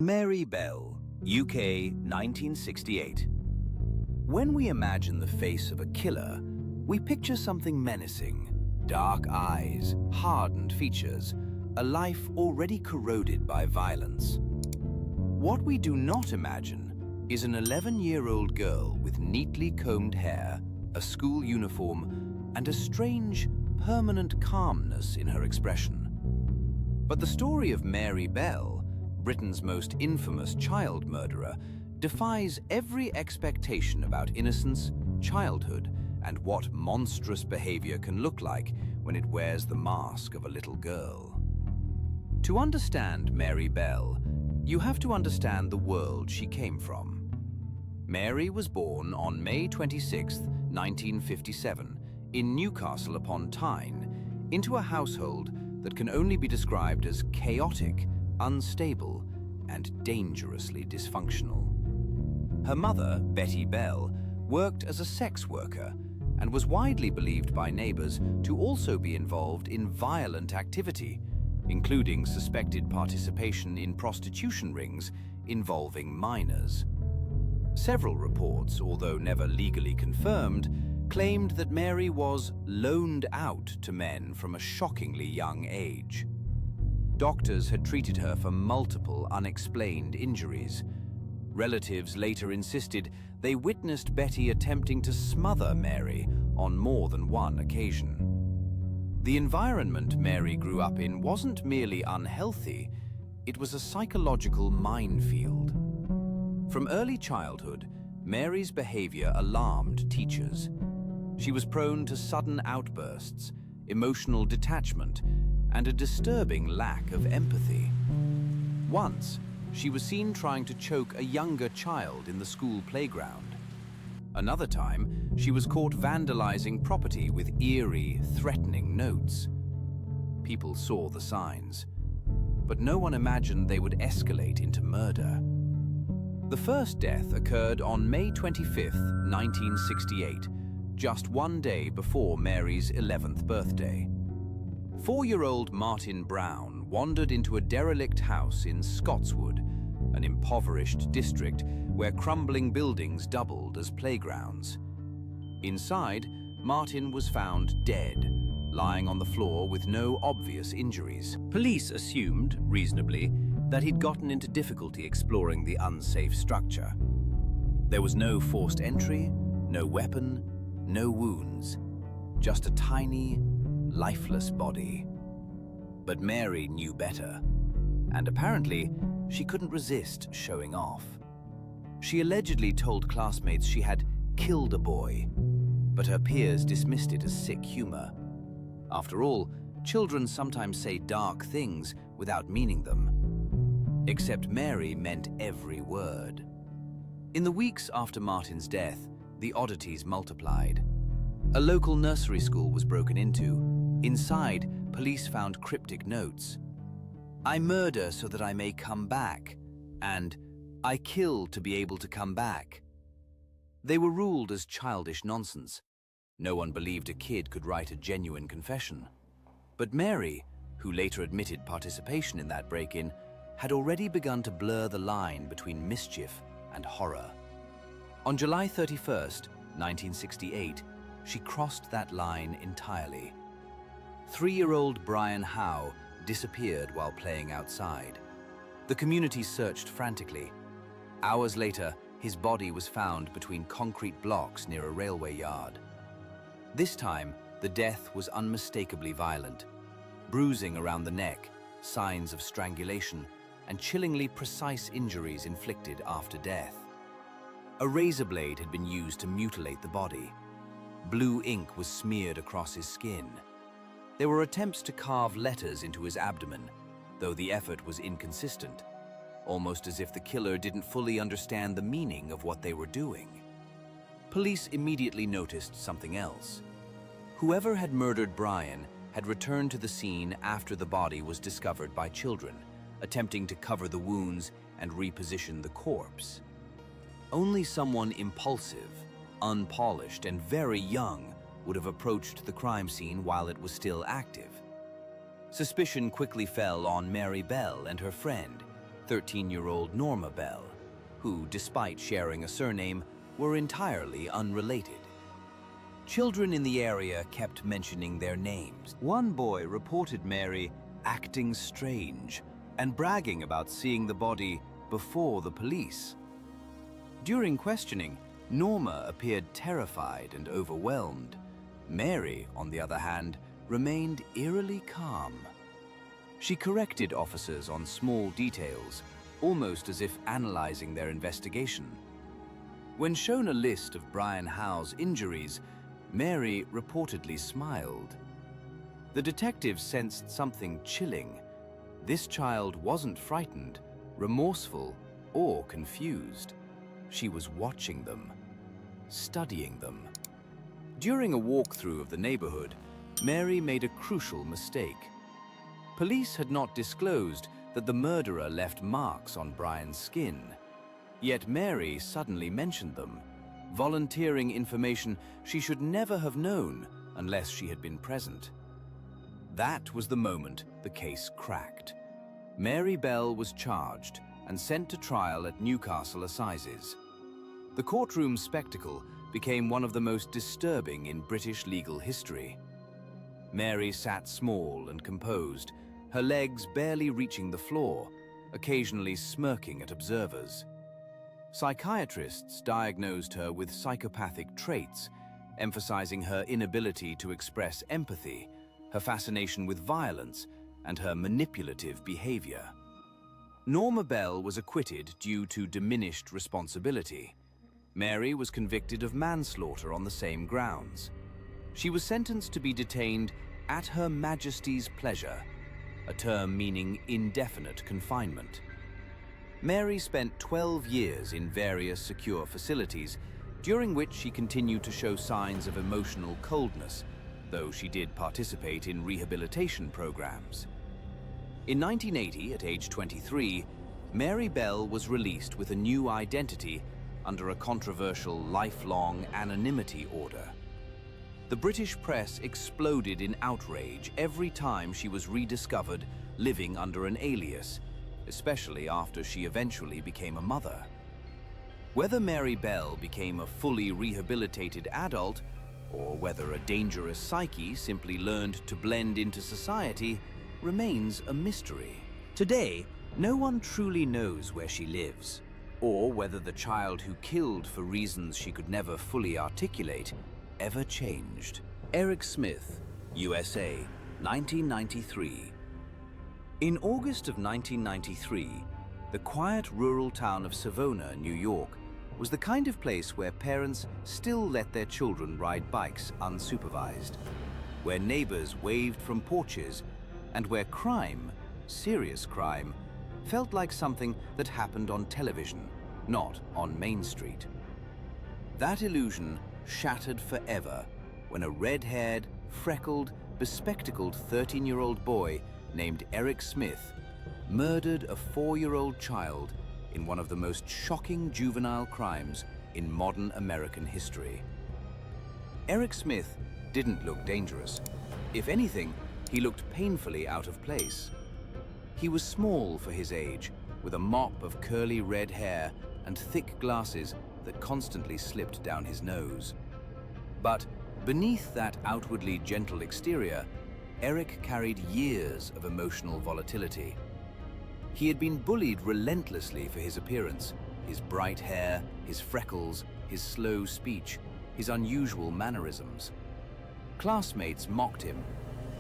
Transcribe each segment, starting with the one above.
Mary Bell, UK, 1968. When we imagine the face of a killer, we picture something menacing. Dark eyes, hardened features, a life already corroded by violence. What we do not imagine is an 11-year-old girl with neatly combed hair, a school uniform, and a strange, permanent calmness in her expression. But the story of Mary Bell, Britain's most infamous child murderer, defies every expectation about innocence, childhood, and what monstrous behavior can look like when it wears the mask of a little girl. To understand Mary Bell, you have to understand the world she came from. Mary was born on May 26, 1957, in Newcastle upon Tyne, into a household that can only be described as chaotic, unstable, and dangerously dysfunctional. Her mother, Betty Bell, worked as a sex worker and was widely believed by neighbors to also be involved in violent activity, including suspected participation in prostitution rings involving minors. Several reports, although never legally confirmed, claimed that Mary was loaned out to men from a shockingly young age. Doctors had treated her for multiple unexplained injuries. Relatives later insisted they witnessed Betty attempting to smother Mary on more than one occasion. The environment Mary grew up in wasn't merely unhealthy, it was a psychological minefield. From early childhood, Mary's behavior alarmed teachers. She was prone to sudden outbursts, emotional detachment, and a disturbing lack of empathy. Once, she was seen trying to choke a younger child in the school playground. Another time, she was caught vandalizing property with eerie, threatening notes. People saw the signs, but no one imagined they would escalate into murder. The first death occurred on May 25, 1968, just one day before Mary's 11th birthday. 4-year-old Martin Brown wandered into a derelict house in Scotswood, an impoverished district where crumbling buildings doubled as playgrounds. Inside, Martin was found dead, lying on the floor with no obvious injuries. Police assumed, reasonably, that he'd gotten into difficulty exploring the unsafe structure. There was no forced entry, no weapon, no wounds, just a tiny, lifeless body. But Mary knew better, and apparently she couldn't resist showing off. She allegedly told classmates she had killed a boy, but her peers dismissed it as sick humor. After all, children sometimes say dark things without meaning them. Except Mary meant every word. In the weeks after Martin's death, the oddities multiplied. A local nursery school was broken into. Inside, police found cryptic notes. "I murder so that I may come back," and "I kill to be able to come back." They were ruled as childish nonsense. No one believed a kid could write a genuine confession. But Mary, who later admitted participation in that break-in, had already begun to blur the line between mischief and horror. On July 31st, 1968, she crossed that line entirely. 3-year-old Brian Howe disappeared while playing outside. The community searched frantically. Hours later, his body was found between concrete blocks near a railway yard. This time, the death was unmistakably violent. Bruising around the neck, signs of strangulation, and chillingly precise injuries inflicted after death. A razor blade had been used to mutilate the body. Blue ink was smeared across his skin. There were attempts to carve letters into his abdomen, though the effort was inconsistent, almost as if the killer didn't fully understand the meaning of what they were doing. Police immediately noticed something else. Whoever had murdered Brian had returned to the scene after the body was discovered by children, attempting to cover the wounds and reposition the corpse. Only someone impulsive, unpolished, and very young would have approached the crime scene while it was still active. Suspicion quickly fell on Mary Bell and her friend, 13-year-old Norma Bell, who, despite sharing a surname, were entirely unrelated. Children in the area kept mentioning their names. One boy reported Mary acting strange and bragging about seeing the body before the police. During questioning, Norma appeared terrified and overwhelmed. Mary, on the other hand, remained eerily calm. She corrected officers on small details, almost as if analyzing their investigation. When shown a list of Brian Howe's injuries, Mary reportedly smiled. The detectives sensed something chilling. This child wasn't frightened, remorseful, or confused. She was watching them, studying them. During a walkthrough of the neighborhood, Mary made a crucial mistake. Police had not disclosed that the murderer left marks on Brian's skin. Yet Mary suddenly mentioned them, volunteering information she should never have known unless she had been present. That was the moment the case cracked. Mary Bell was charged and sent to trial at Newcastle Assizes. The courtroom spectacle became one of the most disturbing in British legal history. Mary sat small and composed, her legs barely reaching the floor, occasionally smirking at observers. Psychiatrists diagnosed her with psychopathic traits, emphasizing her inability to express empathy, her fascination with violence, and her manipulative behavior. Norma Bell was acquitted due to diminished responsibility. Mary was convicted of manslaughter on the same grounds. She was sentenced to be detained at Her Majesty's pleasure, a term meaning indefinite confinement. Mary spent 12 years in various secure facilities, during which she continued to show signs of emotional coldness, though she did participate in rehabilitation programs. In 1980, at age 23, Mary Bell was released with a new identity under a controversial lifelong anonymity order. The British press exploded in outrage every time she was rediscovered living under an alias, especially after she eventually became a mother. Whether Mary Bell became a fully rehabilitated adult, or whether a dangerous psyche simply learned to blend into society, remains a mystery. Today, no one truly knows where she lives, or whether the child who killed for reasons she could never fully articulate ever changed. Eric Smith, USA, 1993. In August of 1993, the quiet rural town of Savona, New York, was the kind of place where parents still let their children ride bikes unsupervised, where neighbors waved from porches, and where crime, serious crime, felt like something that happened on television, not on Main Street. That illusion shattered forever when a red-haired, freckled, bespectacled 13-year-old boy named Eric Smith murdered a 4-year-old child in one of the most shocking juvenile crimes in modern American history. Eric Smith didn't look dangerous. If anything, he looked painfully out of place. He was small for his age, with a mop of curly red hair and thick glasses that constantly slipped down his nose. But beneath that outwardly gentle exterior, Eric carried years of emotional volatility. He had been bullied relentlessly for his appearance, his bright hair, his freckles, his slow speech, his unusual mannerisms. Classmates mocked him,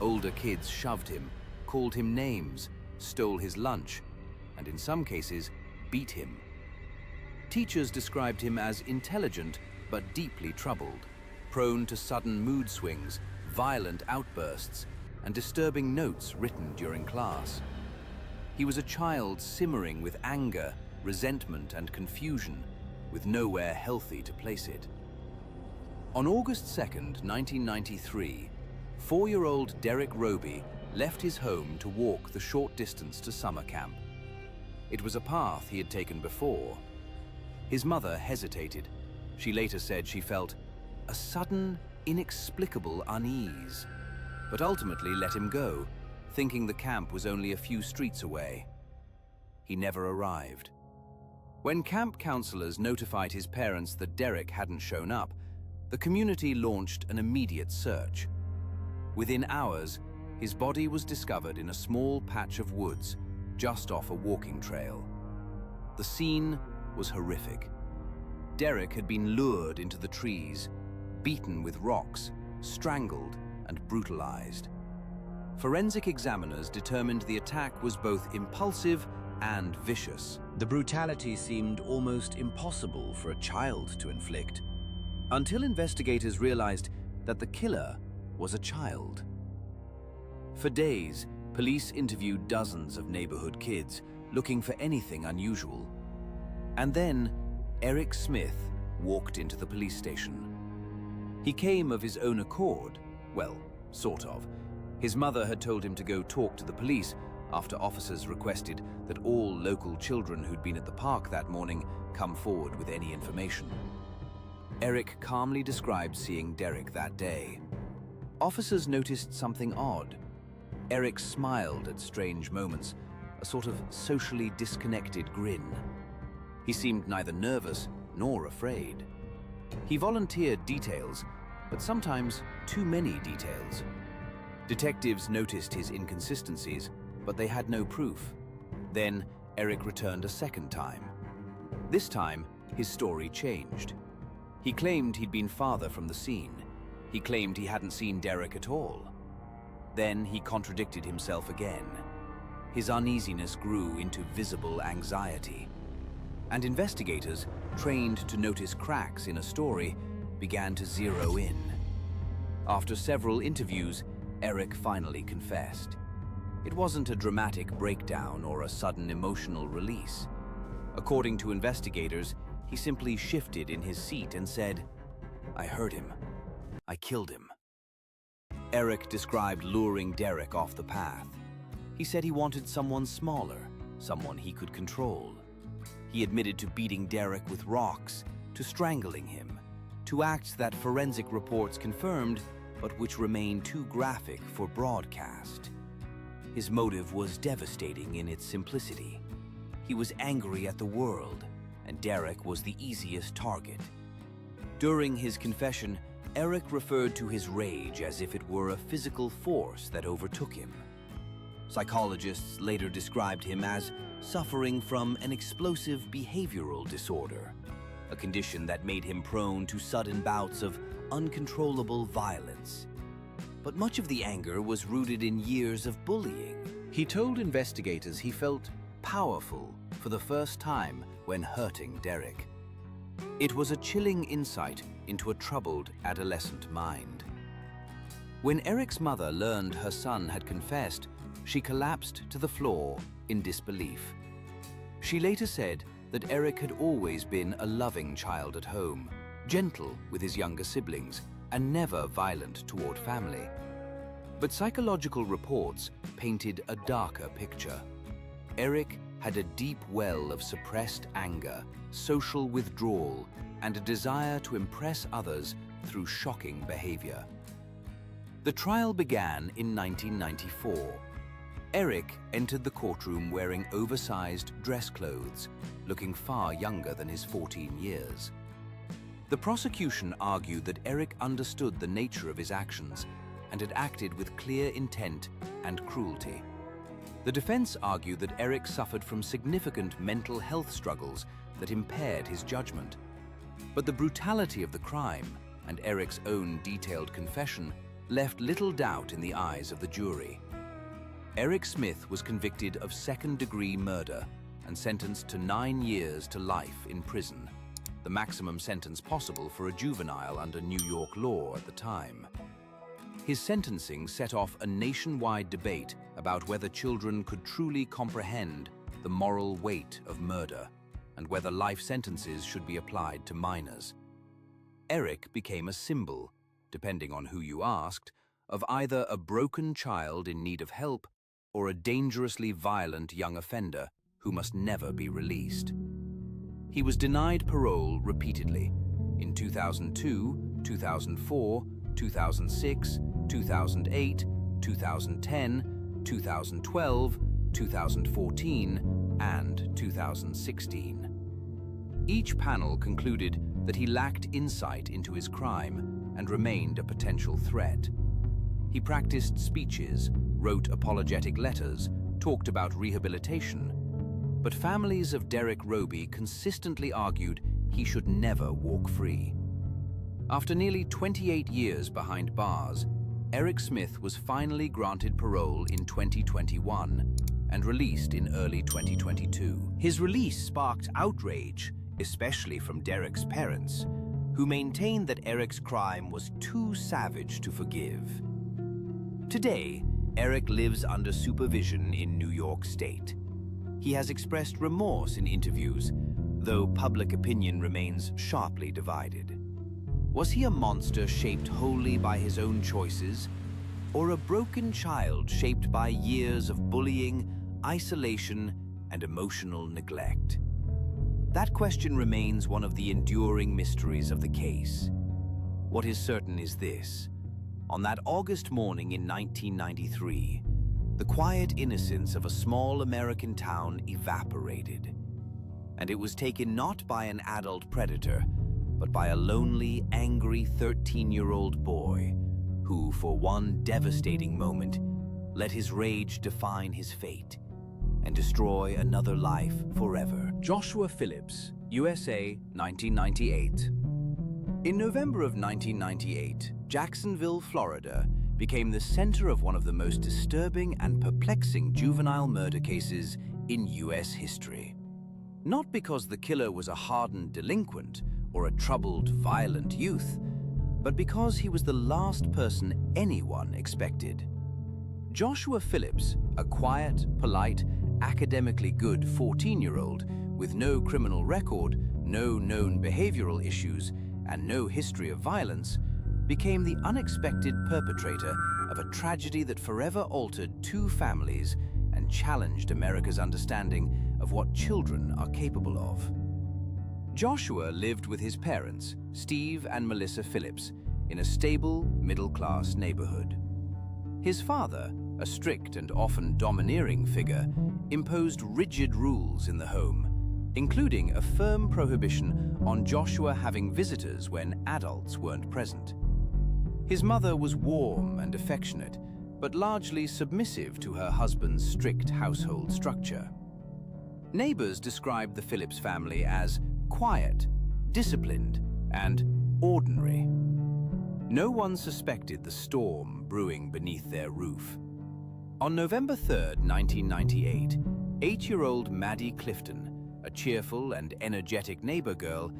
older kids shoved him, called him names, stole his lunch, and in some cases, beat him. Teachers described him as intelligent but deeply troubled, prone to sudden mood swings, violent outbursts, and disturbing notes written during class. He was a child simmering with anger, resentment, and confusion, with nowhere healthy to place it. On August 2nd, 1993, 4-year-old Derek Roby left his home to walk the short distance to summer camp. It was a path he had taken before. His mother hesitated. She later said she felt a sudden, inexplicable unease, but ultimately let him go, thinking the camp was only a few streets away. he never arrived. When camp counselors notified his parents that Derek hadn't shown up, the community launched an immediate search. Within hours, his body was discovered in a small patch of woods just off a walking trail. The scene was horrific. Derek had been lured into the trees, beaten with rocks, strangled, and brutalized. Forensic examiners determined the attack was both impulsive and vicious. The brutality seemed almost impossible for a child to inflict, until investigators realized that the killer was a child. For days, police interviewed dozens of neighborhood kids looking for anything unusual. And then, Eric Smith walked into the police station. He came of his own accord, well, sort of. His mother had told him to go talk to the police after officers requested that all local children who'd been at the park that morning come forward with any information. Eric calmly described seeing Derek that day. Officers noticed something odd. Eric smiled at strange moments, a sort of socially disconnected grin. He seemed neither nervous nor afraid. He volunteered details, but sometimes too many details. Detectives noticed his inconsistencies, but they had no proof. Then Eric returned a second time. This time, his story changed. He claimed he'd been farther from the scene. He claimed he hadn't seen Derek at all. Then he contradicted himself again. His uneasiness grew into visible anxiety. And investigators, trained to notice cracks in a story, began to zero in. After several interviews, Eric finally confessed. It wasn't a dramatic breakdown or a sudden emotional release. According to investigators, he simply shifted in his seat and said, "I heard him. I killed him." Eric described luring Derek off the path. He said he wanted someone smaller, someone he could control. He admitted to beating Derek with rocks, to strangling him, to acts that forensic reports confirmed, but which remained too graphic for broadcast. His motive was devastating in its simplicity. He was angry at the world, and Derek was the easiest target. During his confession, Eric referred to his rage as if it were a physical force that overtook him. Psychologists later described him as suffering from an explosive behavioral disorder, a condition that made him prone to sudden bouts of uncontrollable violence. But much of the anger was rooted in years of bullying. He told investigators he felt powerful for the first time when hurting Derek. It was a chilling insight into a troubled adolescent mind. When Eric's mother learned her son had confessed, she collapsed to the floor in disbelief. She later said that Eric had always been a loving child at home, gentle with his younger siblings, and never violent toward family. But psychological reports painted a darker picture. Eric had a deep well of suppressed anger, social withdrawal, and a desire to impress others through shocking behavior. The trial began in 1994. Eric entered the courtroom wearing oversized dress clothes, looking far younger than his 14 years. The prosecution argued that Eric understood the nature of his actions and had acted with clear intent and cruelty. The defense argued that Eric suffered from significant mental health struggles that impaired his judgment. But the brutality of the crime and Eric's own detailed confession left little doubt in the eyes of the jury. Eric Smith was convicted of second-degree murder and sentenced to 9 years to life in prison, the maximum sentence possible for a juvenile under New York law at the time. His sentencing set off a nationwide debate about whether children could truly comprehend the moral weight of murder and whether life sentences should be applied to minors. Eric became a symbol, depending on who you asked, of either a broken child in need of help or a dangerously violent young offender who must never be released. He was denied parole repeatedly in 2002, 2004, 2006, 2008, 2010, 2012, 2014, and 2016. Each panel concluded that he lacked insight into his crime and remained a potential threat. He practiced speeches, wrote apologetic letters, talked about rehabilitation, but families of Derek Roby consistently argued he should never walk free. After nearly 28 years behind bars, Eric Smith was finally granted parole in 2021 and released in early 2022. His release sparked outrage, especially from Derek's parents, who maintained that Eric's crime was too savage to forgive. Today, Eric lives under supervision in New York State. He has expressed remorse in interviews, though public opinion remains sharply divided. Was he a monster shaped wholly by his own choices, or a broken child shaped by years of bullying, isolation, and emotional neglect? That question remains one of the enduring mysteries of the case. What is certain is this: on that August morning in 1993, the quiet innocence of a small American town evaporated. And it was taken not by an adult predator, but by a lonely, angry 13-year-old boy who, for one devastating moment, let his rage define his fate and destroy another life forever. Joshua Phillips, USA, 1998. In November of 1998, Jacksonville, Florida, became the center of one of the most disturbing and perplexing juvenile murder cases in U.S. history. Not because the killer was a hardened delinquent or a troubled, violent youth, but because he was the last person anyone expected. Joshua Phillips, a quiet, polite, academically good 14-year-old with no criminal record, no known behavioral issues, and no history of violence, became the unexpected perpetrator of a tragedy that forever altered two families and challenged America's understanding of what children are capable of. Joshua lived with his parents, Steve and Melissa Phillips, in a stable, middle-class neighborhood. His father, a strict and often domineering figure, imposed rigid rules in the home, including a firm prohibition on Joshua having visitors when adults weren't present. His mother was warm and affectionate, but largely submissive to her husband's strict household structure. Neighbors described the Phillips family as quiet, disciplined, and ordinary. No one suspected the storm brewing beneath their roof. On November 3, 1998, 8-year-old Maddie Clifton, a cheerful and energetic neighbor girl,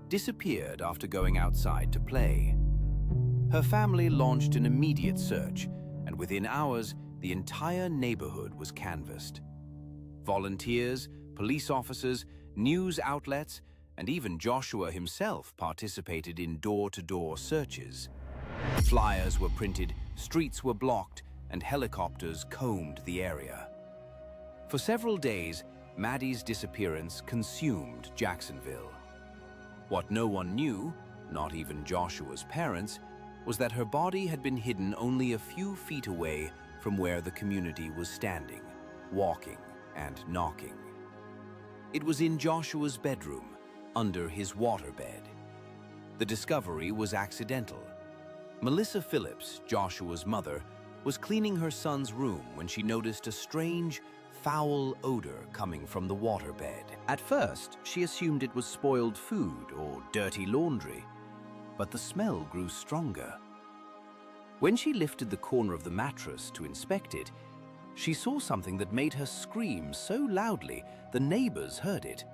disappeared after going outside to play. Her family launched an immediate search, and within hours, the entire neighborhood was canvassed. Volunteers, police officers, news outlets, and even Joshua himself participated in door-to-door searches. Flyers were printed, streets were blocked, and helicopters combed the area. For several days, Maddie's disappearance consumed Jacksonville. What no one knew, not even Joshua's parents, was that her body had been hidden only a few feet away from where the community was standing, walking and knocking. It was in Joshua's bedroom, under his waterbed. The discovery was accidental. Melissa Phillips, Joshua's mother, was cleaning her son's room when she noticed a strange, foul odor coming from the waterbed. At first, she assumed it was spoiled food or dirty laundry, but the smell grew stronger. When she lifted the corner of the mattress to inspect it, she saw something that made her scream so loudly the neighbors heard it.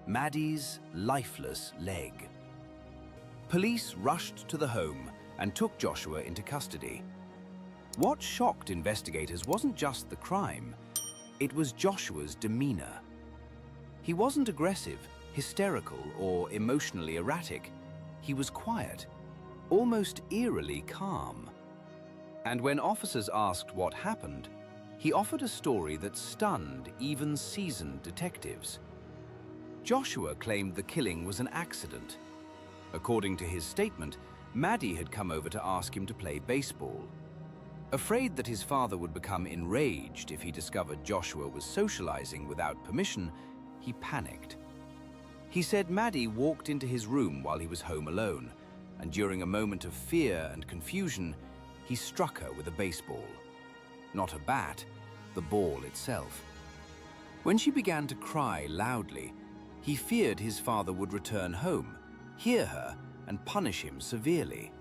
Maddie's lifeless leg. Police rushed to the home and took Joshua into custody. What shocked investigators wasn't just the crime, it was Joshua's demeanor. He wasn't aggressive, hysterical, or emotionally erratic. He was quiet, almost eerily calm. And when officers asked what happened, he offered a story that stunned even seasoned detectives. Joshua claimed the killing was an accident. According to his statement, Maddie had come over to ask him to play baseball. Afraid that his father would become enraged if he discovered Joshua was socializing without permission, he panicked. He said Maddie walked into his room while he was home alone, and during a moment of fear and confusion, he struck her with a baseball. Not a bat, the ball itself. When she began to cry loudly, he feared his father would return home, hear her, and punish him severely.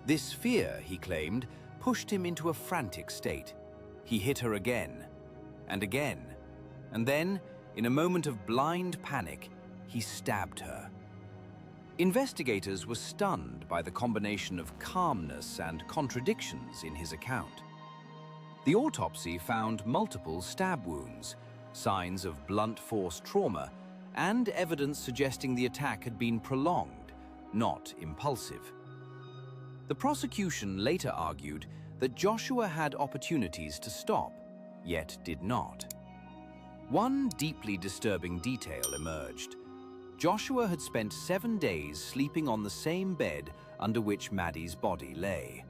This fear, he claimed, pushed him into a frantic state. He hit her again, and then, in a moment of blind panic, he stabbed her. Investigators were stunned by the combination of calmness and contradictions in his account. The autopsy found multiple stab wounds, signs of blunt force trauma, and evidence suggesting the attack had been prolonged, not impulsive. The prosecution later argued that Joshua had opportunities to stop, yet did not. One deeply disturbing detail emerged. Joshua had spent 7 days sleeping on the same bed under which Maddie's body lay.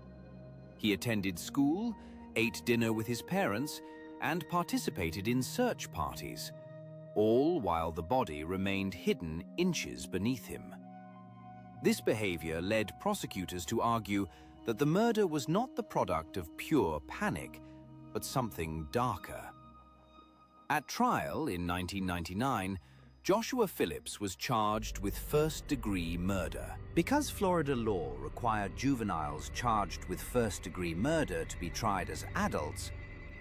He attended school, ate dinner with his parents, and participated in search parties, all while the body remained hidden inches beneath him. This behavior led prosecutors to argue that the murder was not the product of pure panic, but something darker. At trial in 1999, Joshua Phillips was charged with first-degree murder. Because Florida law required juveniles charged with first-degree murder to be tried as adults,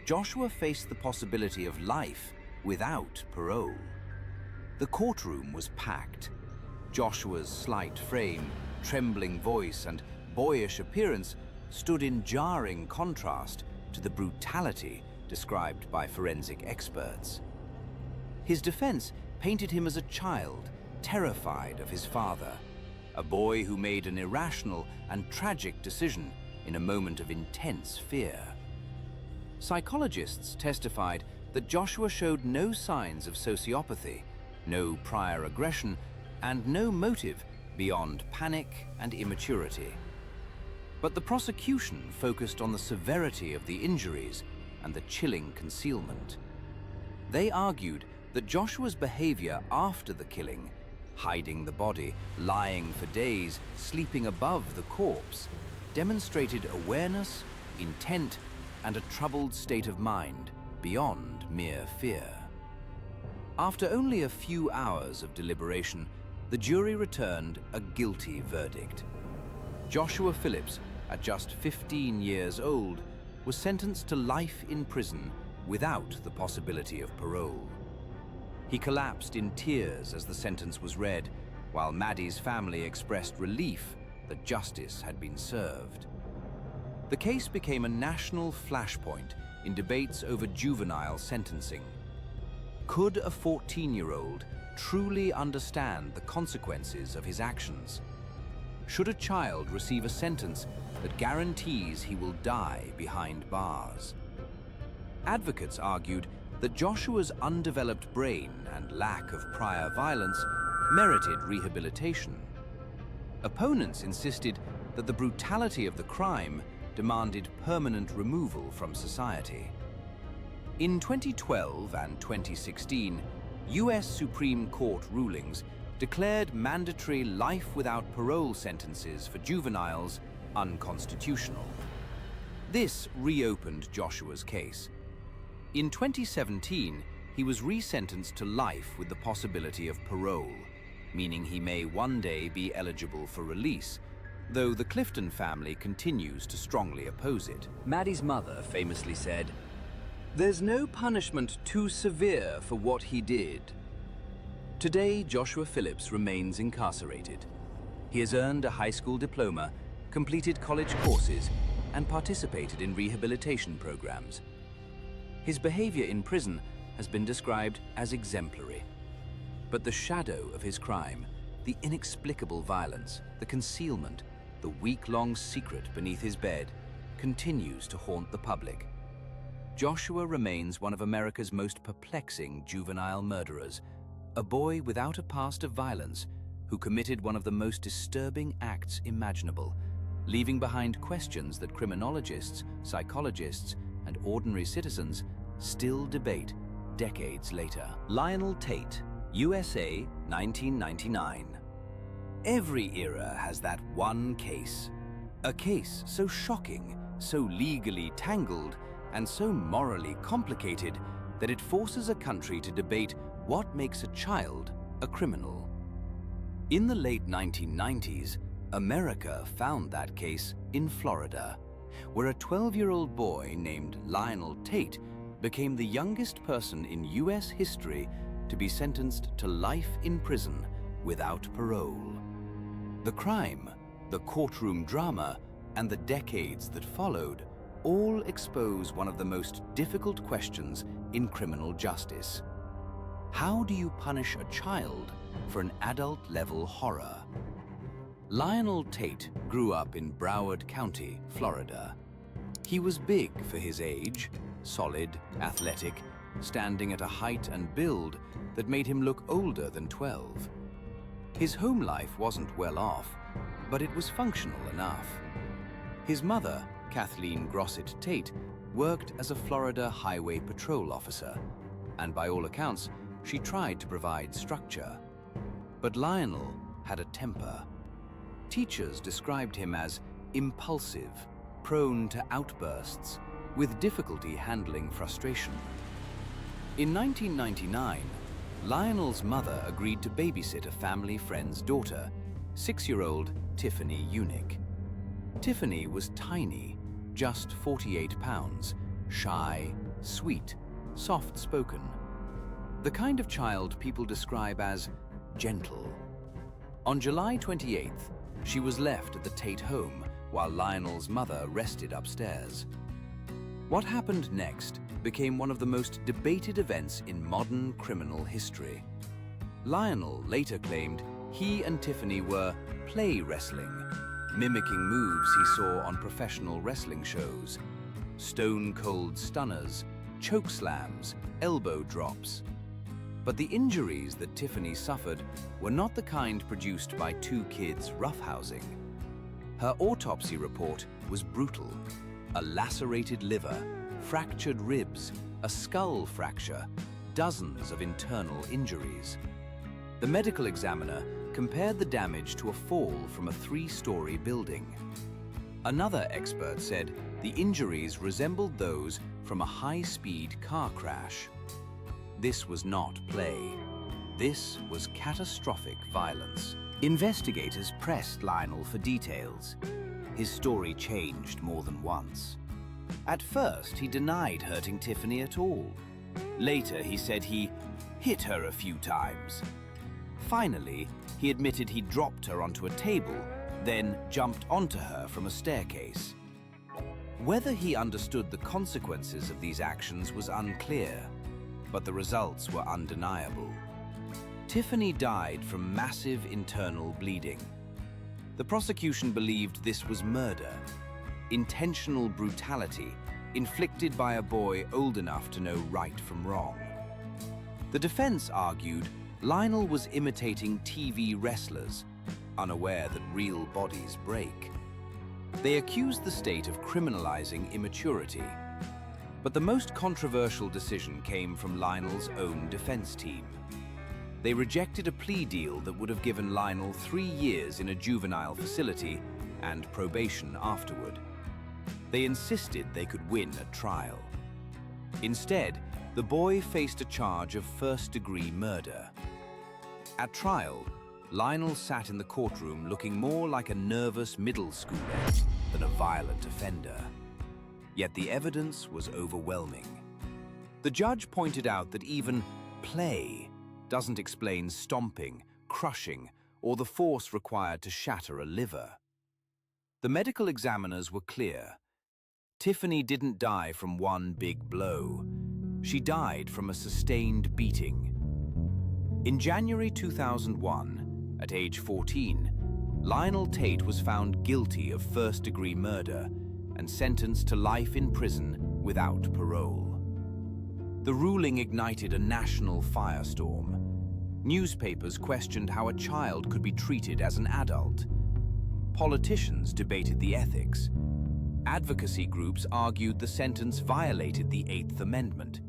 Joshua faced the possibility of life without parole. The courtroom was packed. Joshua's slight frame, trembling voice, and boyish appearance stood in jarring contrast to the brutality described by forensic experts. His defense painted him as a child, terrified of his father, a boy who made an irrational and tragic decision in a moment of intense fear. Psychologists testified that Joshua showed no signs of sociopathy, no prior aggression, and no motive beyond panic and immaturity. But the prosecution focused on the severity of the injuries and the chilling concealment. They argued that Joshua's behavior after the killing, hiding the body, lying for days, sleeping above the corpse, demonstrated awareness, intent, and a troubled state of mind beyond mere fear. After only a few hours of deliberation, the jury returned a guilty verdict. Joshua Phillips, at just 15 years old, was sentenced to life in prison without the possibility of parole. He collapsed in tears as the sentence was read, while Maddie's family expressed relief that justice had been served. The case became a national flashpoint in debates over juvenile sentencing. Could a 14-year-old truly understand the consequences of his actions? Should a child receive a sentence that guarantees he will die behind bars? Advocates argued that Joshua's undeveloped brain and lack of prior violence merited rehabilitation. Opponents insisted that the brutality of the crime demanded permanent removal from society. In 2012 and 2016, U.S. Supreme Court rulings declared mandatory life without parole sentences for juveniles unconstitutional. This reopened Joshua's case. In 2017, he was resentenced to life with the possibility of parole, meaning he may one day be eligible for release, though the Clifton family continues to strongly oppose it. Maddie's mother famously said, "There's no punishment too severe for what he did." Today, Joshua Phillips remains incarcerated. He has earned a high school diploma, completed college courses, and participated in rehabilitation programs. His behavior in prison has been described as exemplary. But the shadow of his crime, the inexplicable violence, the concealment, the week-long secret beneath his bed, continues to haunt the public. Joshua remains one of America's most perplexing juvenile murderers, a boy without a past of violence who committed one of the most disturbing acts imaginable, leaving behind questions that criminologists, psychologists, and ordinary citizens still debate decades later. Lionel Tate, USA, 1999. Every era has that one case. A case so shocking, so legally tangled, and so morally complicated that it forces a country to debate what makes a child a criminal. In the late 1990s, America found that case in Florida, where a 12-year-old boy named Lionel Tate became the youngest person in US history to be sentenced to life in prison without parole. The crime, the courtroom drama, and the decades that followed all expose one of the most difficult questions in criminal justice. How do you punish a child for an adult-level horror? Lionel Tate grew up in Broward County, Florida. He was big for his age, solid, athletic, standing at a height and build that made him look older than 12. His home life wasn't well off, but it was functional enough. His mother, Kathleen Grossett Tate, worked as a Florida highway patrol officer, and by all accounts, she tried to provide structure. But Lionel had a temper. Teachers described him as impulsive, prone to outbursts, with difficulty handling frustration. In 1999, Lionel's mother agreed to babysit a family friend's daughter, 6-year-old Tiffany Unick. Tiffany was tiny, just 48 pounds, shy, sweet, soft-spoken. The kind of child people describe as gentle. On July 28th, she was left at the Tate home while Lionel's mother rested upstairs. What happened next became one of the most debated events in modern criminal history. Lionel later claimed he and Tiffany were play wrestling, mimicking moves he saw on professional wrestling shows: stone-cold stunners, choke slams, elbow drops. But the injuries that Tiffany suffered were not the kind produced by two kids roughhousing. Her autopsy report was brutal: a lacerated liver, fractured ribs, a skull fracture, dozens of internal injuries. The medical examiner compared the damage to a fall from a 3-story building. Another expert said the injuries resembled those from a high-speed car crash. This was not play. This was catastrophic violence. Investigators pressed Lionel for details. His story changed more than once. At first, he denied hurting Tiffany at all. Later, he said he hit her a few times. Finally, he admitted he dropped her onto a table, then jumped onto her from a staircase. Whether he understood the consequences of these actions was unclear, but the results were undeniable. Tiffany died from massive internal bleeding. The prosecution believed this was murder, intentional brutality inflicted by a boy old enough to know right from wrong. The defense argued Lionel was imitating TV wrestlers, unaware that real bodies break. They accused the state of criminalizing immaturity. But the most controversial decision came from Lionel's own defense team. They rejected a plea deal that would have given Lionel 3 years in a juvenile facility and probation afterward. They insisted they could win at trial. Instead, the boy faced a charge of first-degree murder. At trial, Lionel sat in the courtroom looking more like a nervous middle schooler than a violent offender. Yet the evidence was overwhelming. The judge pointed out that even play doesn't explain stomping, crushing, or the force required to shatter a liver. The medical examiners were clear. Tiffany didn't die from one big blow. She died from a sustained beating. In January 2001, at age 14, Lionel Tate was found guilty of first-degree murder and sentenced to life in prison without parole. The ruling ignited a national firestorm. Newspapers questioned how a child could be treated as an adult. Politicians debated the ethics. Advocacy groups argued the sentence violated the Eighth Amendment.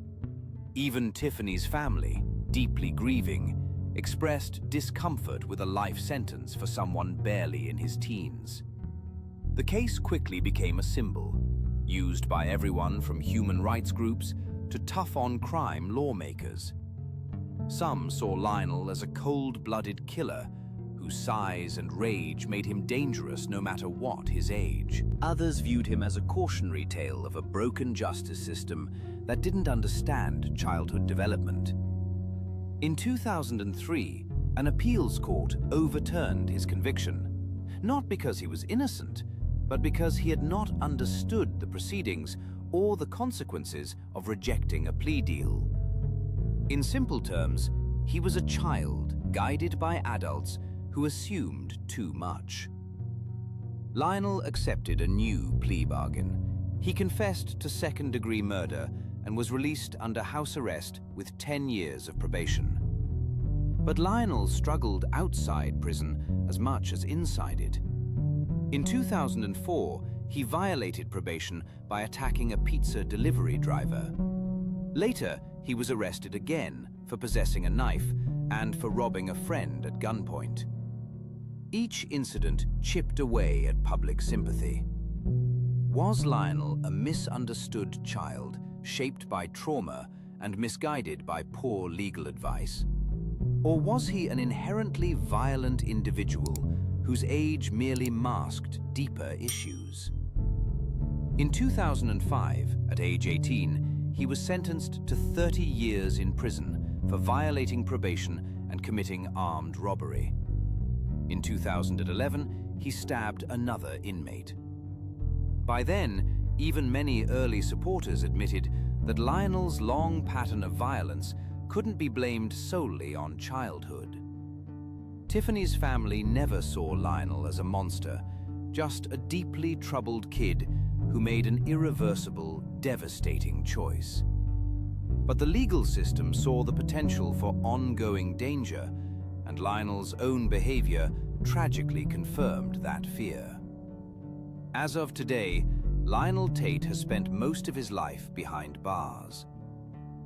Even Tiffany's family, deeply grieving, expressed discomfort with a life sentence for someone barely in his teens. The case quickly became a symbol, used by everyone from human rights groups to tough-on-crime lawmakers. Some saw Lionel as a cold-blooded killer whose size and rage made him dangerous no matter what his age. Others viewed him as a cautionary tale of a broken justice system that didn't understand childhood development. In 2003, an appeals court overturned his conviction, not because he was innocent, but because he had not understood the proceedings or the consequences of rejecting a plea deal. In simple terms, he was a child guided by adults who assumed too much. Lionel accepted a new plea bargain. He confessed to second-degree murder and was released under house arrest with 10 years of probation. But Lionel struggled outside prison as much as inside it. In 2004, he violated probation by attacking a pizza delivery driver. Later, he was arrested again for possessing a knife and for robbing a friend at gunpoint. Each incident chipped away at public sympathy. Was Lionel a misunderstood child, shaped by trauma and misguided by poor legal advice? Or was he an inherently violent individual whose age merely masked deeper issues? In 2005, at age 18, he was sentenced to 30 years in prison for violating probation and committing armed robbery. In 2011, he stabbed another inmate. By then, even many early supporters admitted that Lionel's long pattern of violence couldn't be blamed solely on childhood. Tiffany's family never saw Lionel as a monster, just a deeply troubled kid who made an irreversible, devastating choice. But the legal system saw the potential for ongoing danger, and Lionel's own behavior tragically confirmed that fear. As of today, Lionel Tate has spent most of his life behind bars.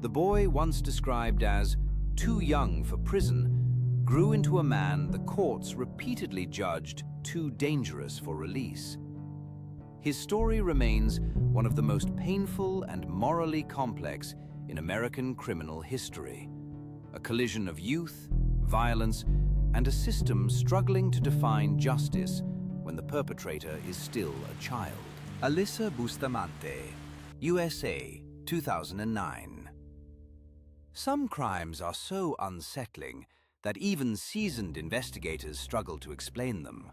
The boy, once described as too young for prison, grew into a man the courts repeatedly judged too dangerous for release. His story remains one of the most painful and morally complex in American criminal history. A collision of youth, violence, and a system struggling to define justice when the perpetrator is still a child. Alyssa Bustamante, USA, 2009. Some crimes are so unsettling that even seasoned investigators struggle to explain them.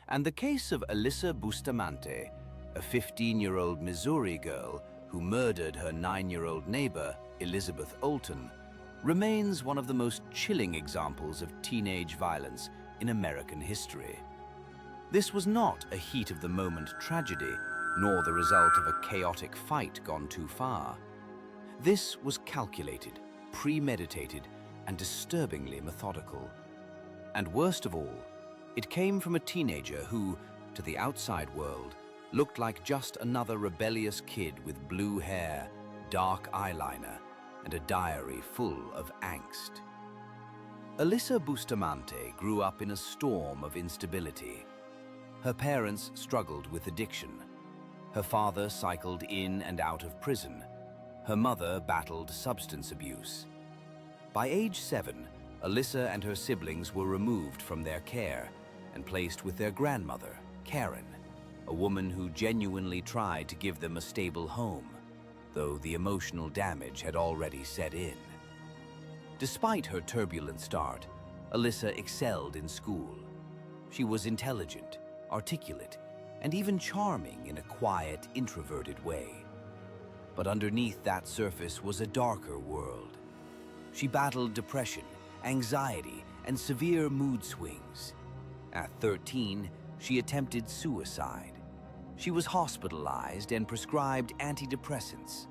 And the case of Alyssa Bustamante, a 15-year-old Missouri girl who murdered her 9-year-old neighbor, Elizabeth Olton, remains one of the most chilling examples of teenage violence in American history. This was not a heat-of-the-moment tragedy, nor the result of a chaotic fight gone too far. This was calculated, premeditated, and disturbingly methodical. And worst of all, it came from a teenager who, to the outside world, looked like just another rebellious kid with blue hair, dark eyeliner, and a diary full of angst. Alyssa Bustamante grew up in a storm of instability. Her parents struggled with addiction. Her father cycled in and out of prison. Her mother battled substance abuse. By age 7, Alyssa and her siblings were removed from their care and placed with their grandmother, Karen, a woman who genuinely tried to give them a stable home, though the emotional damage had already set in. Despite her turbulent start, Alyssa excelled in school. She was intelligent, articulate, and even charming in a quiet, introverted way. But underneath that surface was a darker world. She battled depression, anxiety, and severe mood swings. At 13, she attempted suicide. She was hospitalized and prescribed antidepressants.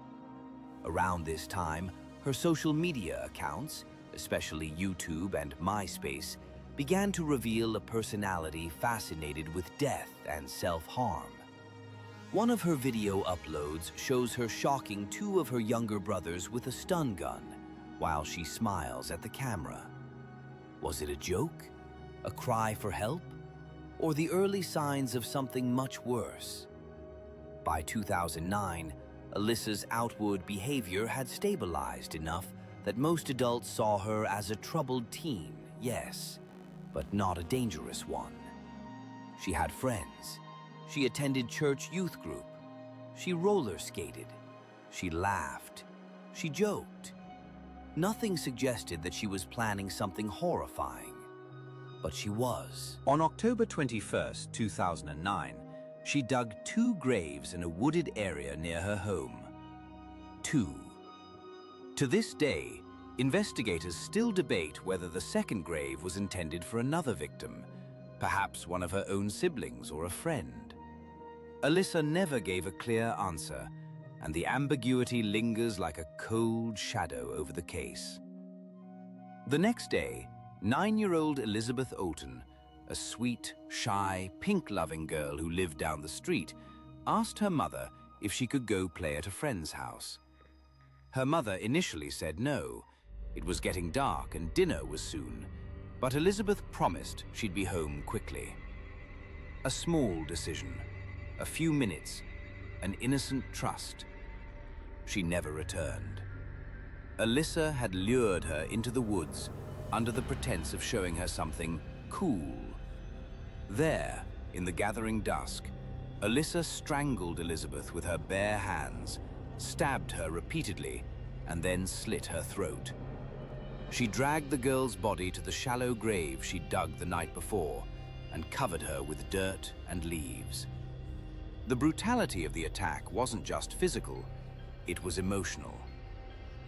Around this time, her social media accounts, especially YouTube and MySpace, began to reveal a personality fascinated with death and self-harm. One of her video uploads shows her shocking two of her younger brothers with a stun gun while she smiles at the camera. Was it a joke? A cry for help? Or the early signs of something much worse? By 2009, Alyssa's outward behavior had stabilized enough that most adults saw her as a troubled teen, yes, but not a dangerous one. She had friends. She attended church youth group. She roller skated. She laughed. She joked. Nothing suggested that she was planning something horrifying, but she was. On October 21, 2009, she dug 2 graves in a wooded area near her home. 2. To this day, investigators still debate whether the second grave was intended for another victim, perhaps one of her own siblings or a friend. Alyssa never gave a clear answer, and the ambiguity lingers like a cold shadow over the case. The next day, 9-year-old Elizabeth Olten, a sweet, shy, pink-loving girl who lived down the street, asked her mother if she could go play at a friend's house. Her mother initially said no. It was getting dark and dinner was soon, but Elizabeth promised she'd be home quickly. A small decision, a few minutes, an innocent trust. She never returned. Alyssa had lured her into the woods under the pretense of showing her something cool. There, in the gathering dusk, Alyssa strangled Elizabeth with her bare hands, stabbed her repeatedly, and then slit her throat. She dragged the girl's body to the shallow grave she dug the night before and covered her with dirt and leaves. The brutality of the attack wasn't just physical, it was emotional.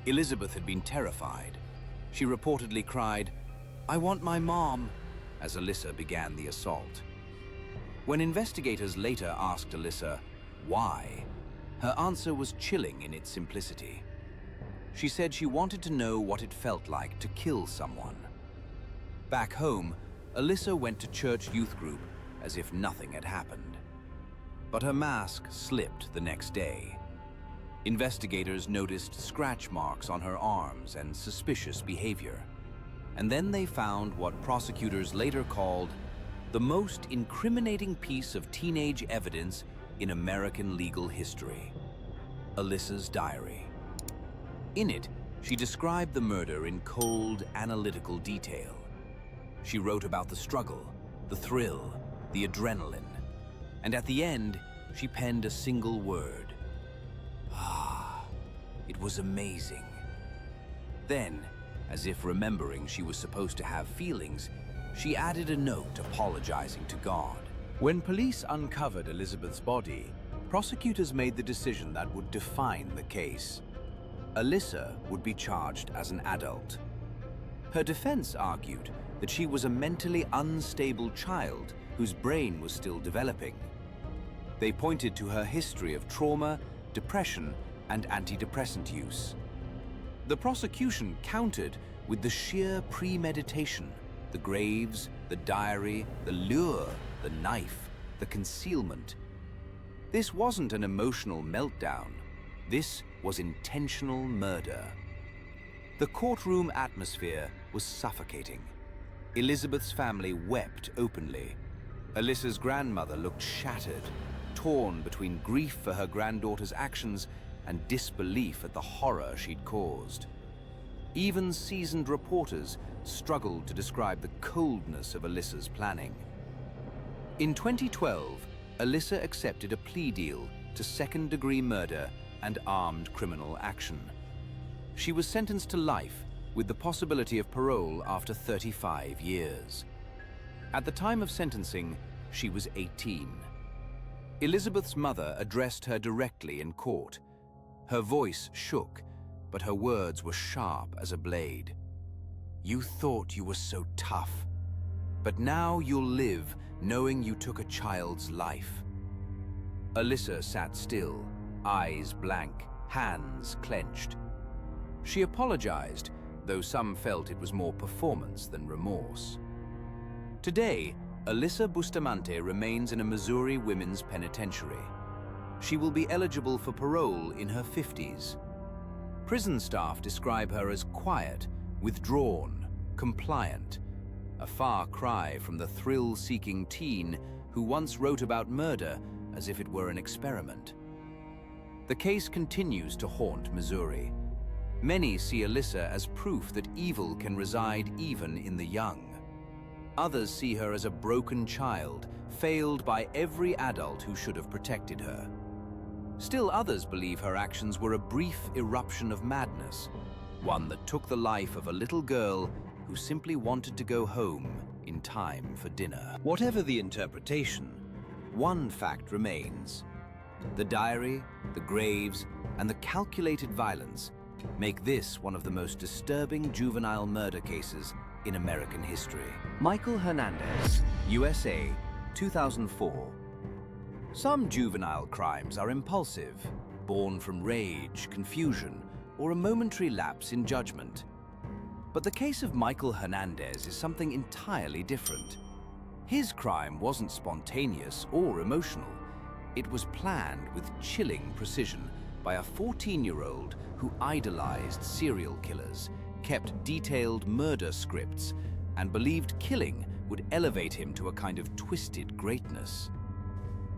Elizabeth had been terrified. She reportedly cried, "I want my mom," as Alyssa began the assault. When investigators later asked Alyssa why, her answer was chilling in its simplicity. She said she wanted to know what it felt like to kill someone. Back home, Alyssa went to church youth group as if nothing had happened. But her mask slipped the next day. Investigators noticed scratch marks on her arms and suspicious behavior. And then they found what prosecutors later called the most incriminating piece of teenage evidence in American legal history: Alyssa's diary. In it, she described the murder in cold, analytical detail. She wrote about the struggle, the thrill, the adrenaline. And at the end, she penned a single word: "Ah, it was amazing." Then, as if remembering she was supposed to have feelings, she added a note apologizing to God. When police uncovered Elizabeth's body, prosecutors made the decision that would define the case. Alyssa would be charged as an adult. Her defense argued that she was a mentally unstable child whose brain was still developing. They pointed to her history of trauma, depression, and antidepressant use. The prosecution countered with the sheer premeditation: the graves, the diary, the lure, the knife, the concealment. This wasn't an emotional meltdown. This was intentional murder. The courtroom atmosphere was suffocating. Elizabeth's family wept openly. Alyssa's grandmother looked shattered, torn between grief for her granddaughter's actions and disbelief at the horror she'd caused. Even seasoned reporters struggled to describe the coldness of Alyssa's planning. In 2012, Alyssa accepted a plea deal to second-degree murder and armed criminal action. She was sentenced to life with the possibility of parole after 35 years. At the time of sentencing, she was 18. Elizabeth's mother addressed her directly in court. Her voice shook, but her words were sharp as a blade. "You thought you were so tough, but now you'll live knowing you took a child's life." Alyssa sat still, eyes blank, hands clenched. She apologized, though some felt it was more performance than remorse. Today, Alyssa Bustamante remains in a Missouri women's penitentiary. She will be eligible for parole in her 50s. Prison staff describe her as quiet, withdrawn, compliant, a far cry from the thrill-seeking teen who once wrote about murder as if it were an experiment. The case continues to haunt Missouri. Many see Alyssa as proof that evil can reside even in the young. Others see her as a broken child, failed by every adult who should have protected her. Still others believe her actions were a brief eruption of madness, one that took the life of a little girl who simply wanted to go home in time for dinner. Whatever the interpretation, one fact remains. The diary, the graves, and the calculated violence make this one of the most disturbing juvenile murder cases in American history. Michael Hernandez, USA, 2004. Some juvenile crimes are impulsive, born from rage, confusion, or a momentary lapse in judgment. But the case of Michael Hernandez is something entirely different. His crime wasn't spontaneous or emotional. It was planned with chilling precision by a 14-year-old who idolized serial killers, kept detailed murder scripts, and believed killing would elevate him to a kind of twisted greatness.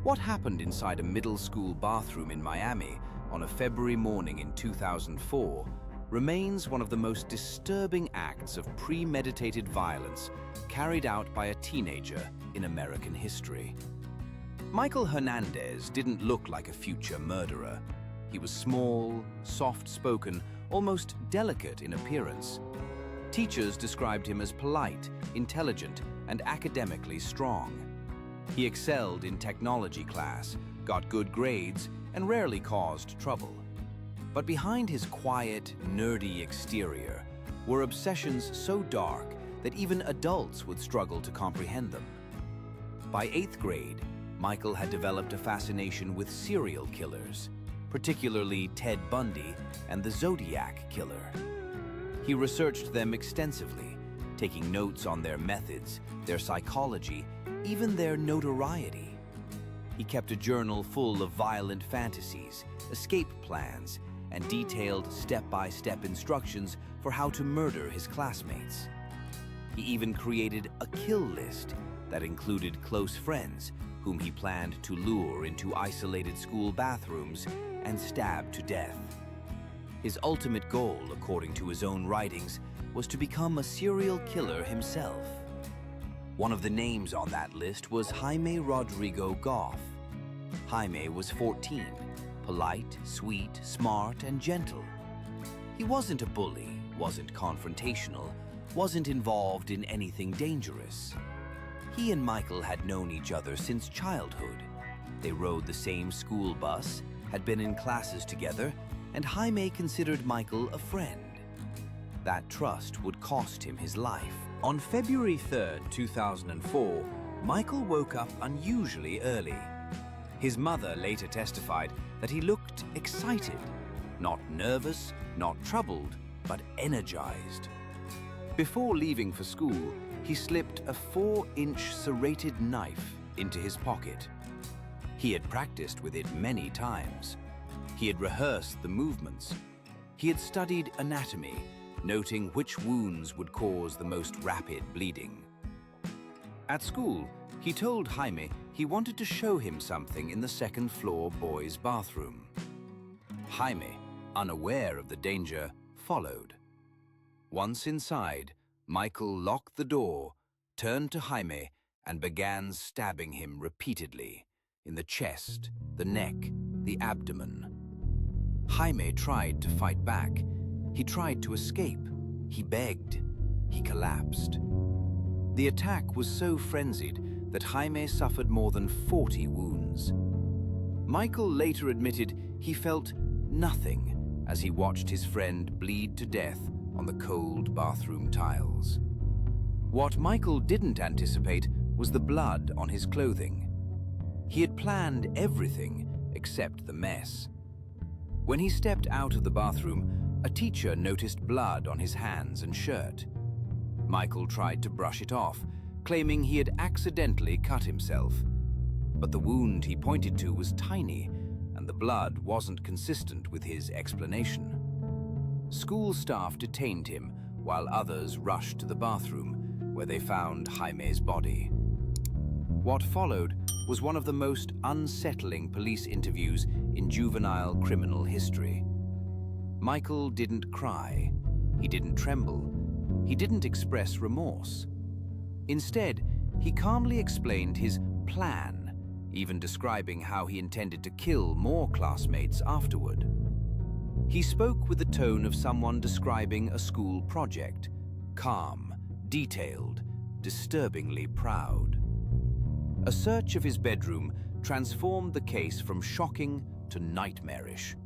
What happened inside a middle school bathroom in Miami on a February morning in 2004 remains one of the most disturbing acts of premeditated violence carried out by a teenager in American history. Michael Hernandez didn't look like a future murderer. He was small, soft-spoken, almost delicate in appearance. Teachers described him as polite, intelligent, and academically strong. He excelled in technology class, got good grades, and rarely caused trouble. But behind his quiet, nerdy exterior were obsessions so dark that even adults would struggle to comprehend them. By 8th grade, Michael had developed a fascination with serial killers, particularly Ted Bundy and the Zodiac Killer. He researched them extensively, taking notes on their methods, their psychology, even their notoriety. He kept a journal full of violent fantasies, escape plans, and detailed step-by-step instructions for how to murder his classmates. He even created a kill list that included close friends whom he planned to lure into isolated school bathrooms and stab to death. His ultimate goal, according to his own writings, was to become a serial killer himself. One of the names on that list was Jaime Rodrigo Goff. Jaime was 14, polite, sweet, smart, and gentle. He wasn't a bully, wasn't confrontational, wasn't involved in anything dangerous. He and Michael had known each other since childhood. They rode the same school bus, had been in classes together, and Jaime considered Michael a friend. That trust would cost him his life. On February 3rd, 2004, Michael woke up unusually early. His mother later testified that he looked excited, not nervous, not troubled, but energized. Before leaving for school, he slipped a 4-inch serrated knife into his pocket. He had practiced with it many times. He had rehearsed the movements. He had studied anatomy, noting which wounds would cause the most rapid bleeding. At school, he told Jaime he wanted to show him something in the second-floor boys' bathroom. Jaime, unaware of the danger, followed. Once inside, Michael locked the door, turned to Jaime, and began stabbing him repeatedly in the chest, the neck, the abdomen. Jaime tried to fight back. He tried to escape. He begged. He collapsed. The attack was so frenzied that Jaime suffered more than 40 wounds. Michael later admitted he felt nothing as he watched his friend bleed to death on the cold bathroom tiles. What Michael didn't anticipate was the blood on his clothing. He had planned everything except the mess. When he stepped out of the bathroom, a teacher noticed blood on his hands and shirt. Michael tried to brush it off, claiming he had accidentally cut himself. But the wound he pointed to was tiny, and the blood wasn't consistent with his explanation. School staff detained him, while others rushed to the bathroom, where they found Jaime's body. What followed was one of the most unsettling police interviews in juvenile criminal history. Michael didn't cry, he didn't tremble, he didn't express remorse. Instead, he calmly explained his plan, even describing how he intended to kill more classmates afterward. He spoke with the tone of someone describing a school project, calm, detailed, disturbingly proud. A search of his bedroom transformed the case from shocking to nightmarish.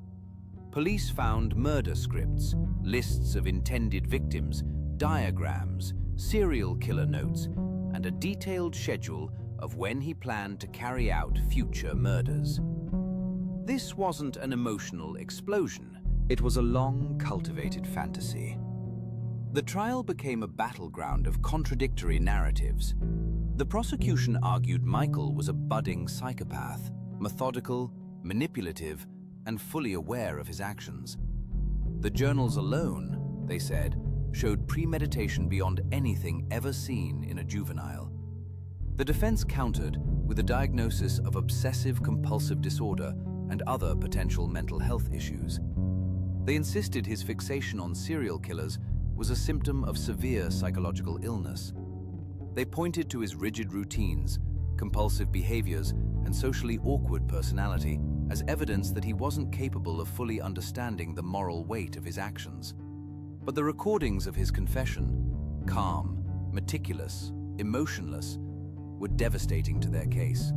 Police found murder scripts, lists of intended victims, diagrams, serial killer notes, and a detailed schedule of when he planned to carry out future murders. This wasn't an emotional explosion. It was a long, cultivated fantasy. The trial became a battleground of contradictory narratives. The prosecution argued Michael was a budding psychopath, methodical, manipulative, and fully aware of his actions. The journals alone, they said, showed premeditation beyond anything ever seen in a juvenile. The defense countered with a diagnosis of obsessive-compulsive disorder and other potential mental health issues. They insisted his fixation on serial killers was a symptom of severe psychological illness. They pointed to his rigid routines, compulsive behaviors, and socially awkward personality as evidence that he wasn't capable of fully understanding the moral weight of his actions. But the recordings of his confession, calm, meticulous, emotionless, were devastating to their case.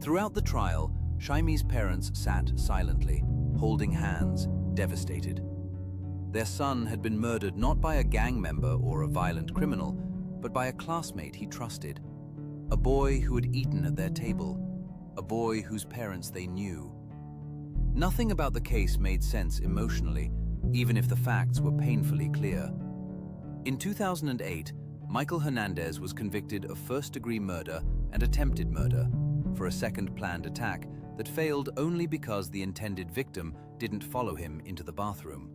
Throughout the trial, Jaime's parents sat silently, holding hands, devastated. Their son had been murdered not by a gang member or a violent criminal, but by a classmate he trusted, a boy who had eaten at their table, a boy whose parents they knew. Nothing about the case made sense emotionally, even if the facts were painfully clear. In 2008, Michael Hernandez was convicted of first-degree murder and attempted murder for a second planned attack that failed only because the intended victim didn't follow him into the bathroom.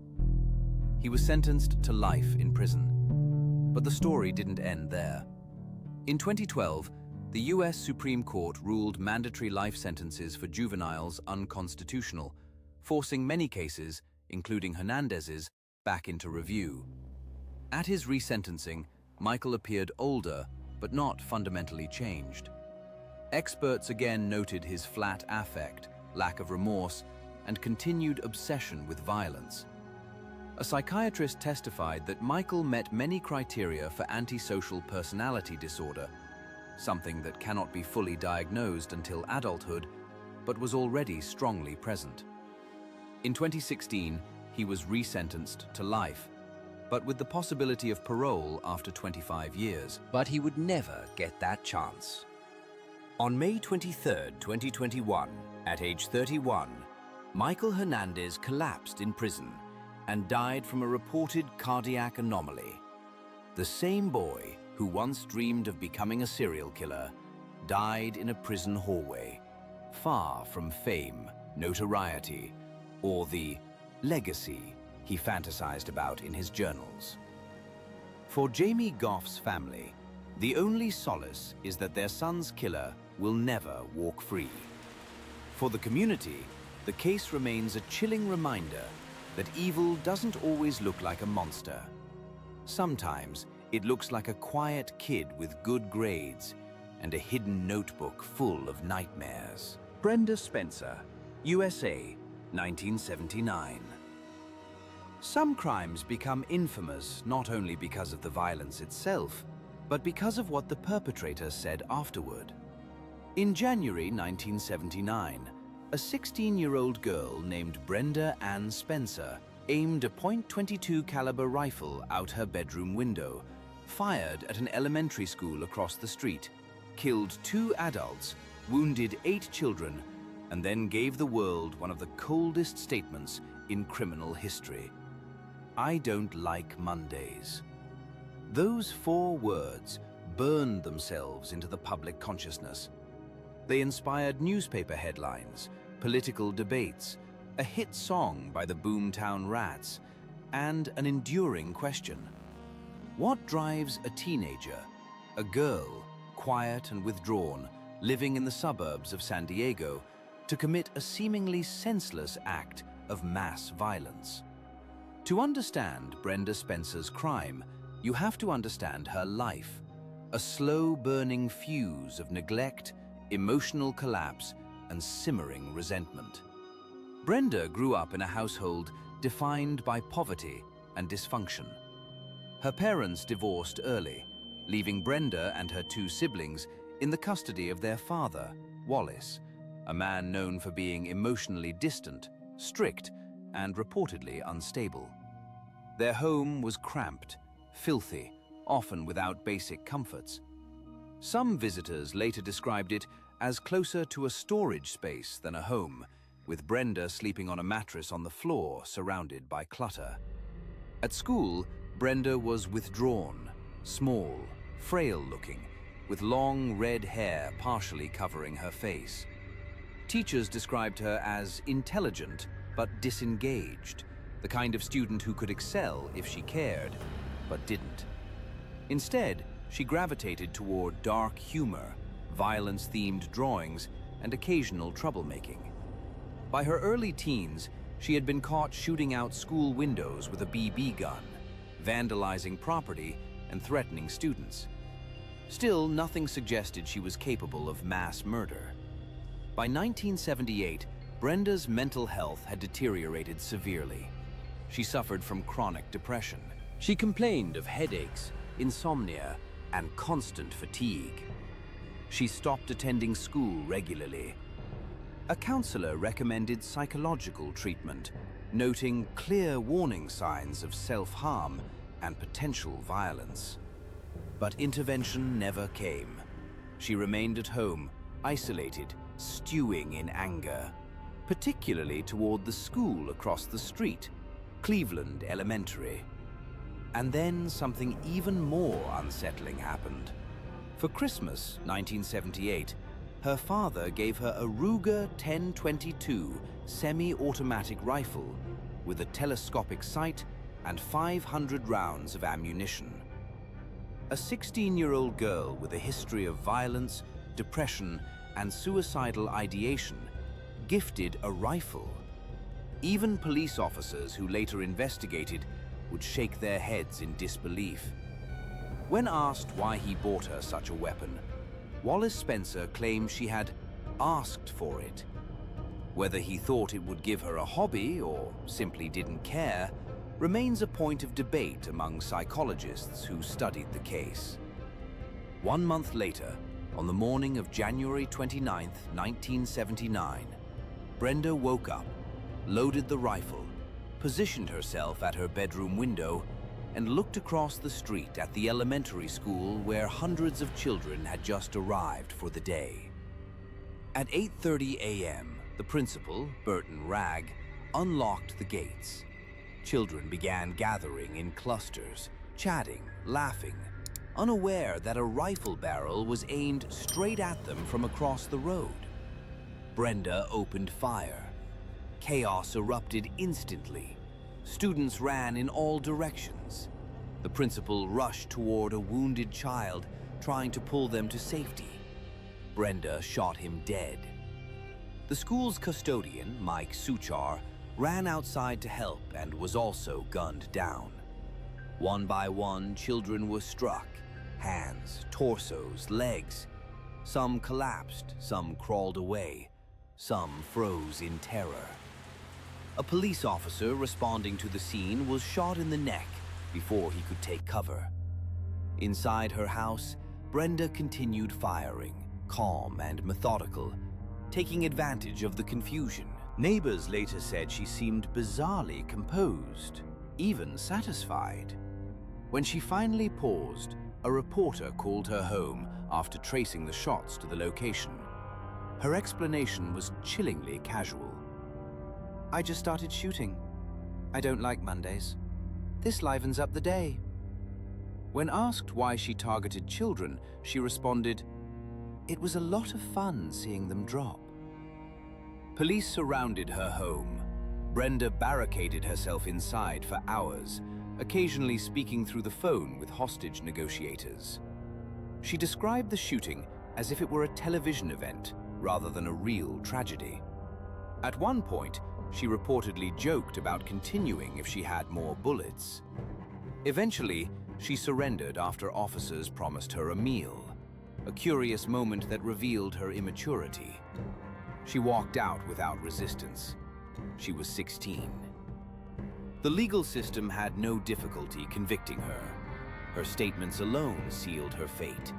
He was sentenced to life in prison. But the story didn't end there. In 2012, the US Supreme Court ruled mandatory life sentences for juveniles unconstitutional, forcing many cases, including Hernandez's, back into review. At his resentencing, Michael appeared older, but not fundamentally changed. Experts again noted his flat affect, lack of remorse, and continued obsession with violence. A psychiatrist testified that Michael met many criteria for antisocial personality disorder, something that cannot be fully diagnosed until adulthood, but was already strongly present. In 2016, he was resentenced to life, but with the possibility of parole after 25 years. But he would never get that chance. On May 23, 2021, at age 31, Michael Hernandez collapsed in prison and died from a reported cardiac anomaly. The same boy who once dreamed of becoming a serial killer died in a prison hallway, far from fame, notoriety, or the legacy he fantasized about in his journals. For Jamie Goff's family, the only solace is that their son's killer will never walk free. For the community, the case remains a chilling reminder that evil doesn't always look like a monster. Sometimes it looks like a quiet kid with good grades and a hidden notebook full of nightmares. Brenda Spencer, USA, 1979. Some crimes become infamous not only because of the violence itself, but because of what the perpetrator said afterward. In January 1979, a 16-year-old girl named Brenda Ann Spencer aimed a .22 caliber rifle out her bedroom window, fired at an elementary school across the street, killed 2 adults, wounded 8 children, and then gave the world one of the coldest statements in criminal history. "I don't like Mondays." Those 4 words burned themselves into the public consciousness. They inspired newspaper headlines, political debates, a hit song by the Boomtown Rats, and an enduring question. What drives a teenager, a girl, quiet and withdrawn, living in the suburbs of San Diego, to commit a seemingly senseless act of mass violence? To understand Brenda Spencer's crime, you have to understand her life, a slow-burning fuse of neglect, emotional collapse, and simmering resentment. Brenda grew up in a household defined by poverty and dysfunction. Her parents divorced early, leaving Brenda and her two siblings in the custody of their father, Wallace, a man known for being emotionally distant, strict, and reportedly unstable. Their home was cramped, filthy, often without basic comforts. Some visitors later described it as closer to a storage space than a home, with Brenda sleeping on a mattress on the floor surrounded by clutter. At school, Brenda was withdrawn, small, frail-looking, with long red hair partially covering her face. Teachers described her as intelligent but disengaged, the kind of student who could excel if she cared, but didn't. Instead, she gravitated toward dark humor, violence-themed drawings, and occasional troublemaking. By her early teens, she had been caught shooting out school windows with a BB gun, vandalizing property, and threatening students. Still, nothing suggested she was capable of mass murder. By 1978, Brenda's mental health had deteriorated severely. She suffered from chronic depression. She complained of headaches, insomnia, and constant fatigue. She stopped attending school regularly. A counselor recommended psychological treatment, noting clear warning signs of self-harm and potential violence. But intervention never came. She remained at home, isolated, stewing in anger, particularly toward the school across the street, Cleveland Elementary. And then something even more unsettling happened. For Christmas 1978, her father gave her a Ruger 1022 semi-automatic rifle with a telescopic sight and 500 rounds of ammunition. A 16-year-old girl with a history of violence, depression, and suicidal ideation gifted a rifle. Even police officers who later investigated would shake their heads in disbelief. When asked why he bought her such a weapon, Wallace Spencer claimed she had asked for it. Whether he thought it would give her a hobby or simply didn't care remains a point of debate among psychologists who studied the case. 1 month later, on the morning of January 29, 1979, Brenda woke up, loaded the rifle, positioned herself at her bedroom window, and looked across the street at the elementary school where hundreds of children had just arrived for the day. At 8:30 a.m., the principal, Burton Ragg, unlocked the gates. Children began gathering in clusters, chatting, laughing, unaware that a rifle barrel was aimed straight at them from across the road. Brenda opened fire. Chaos erupted instantly. Students ran in all directions. The principal rushed toward a wounded child, trying to pull them to safety. Brenda shot him dead. The school's custodian, Mike Suchar, ran outside to help and was also gunned down. One by one, children were struck. Hands, torsos, legs. Some collapsed, some crawled away, some froze in terror. A police officer responding to the scene was shot in the neck before he could take cover. Inside her house, Brenda continued firing, calm and methodical, taking advantage of the confusion. Neighbors later said she seemed bizarrely composed, even satisfied. When she finally paused, a reporter called her home after tracing the shots to the location. Her explanation was chillingly casual. "I just started shooting. I don't like Mondays. This livens up the day." When asked why she targeted children, she responded, "It was a lot of fun seeing them drop." Police surrounded her home. Brenda barricaded herself inside for hours, occasionally speaking through the phone with hostage negotiators. She described the shooting as if it were a television event rather than a real tragedy. At one point, she reportedly joked about continuing if she had more bullets. Eventually, she surrendered after officers promised her a meal, a curious moment that revealed her immaturity. She walked out without resistance. She was 16. The legal system had no difficulty convicting her. Her statements alone sealed her fate.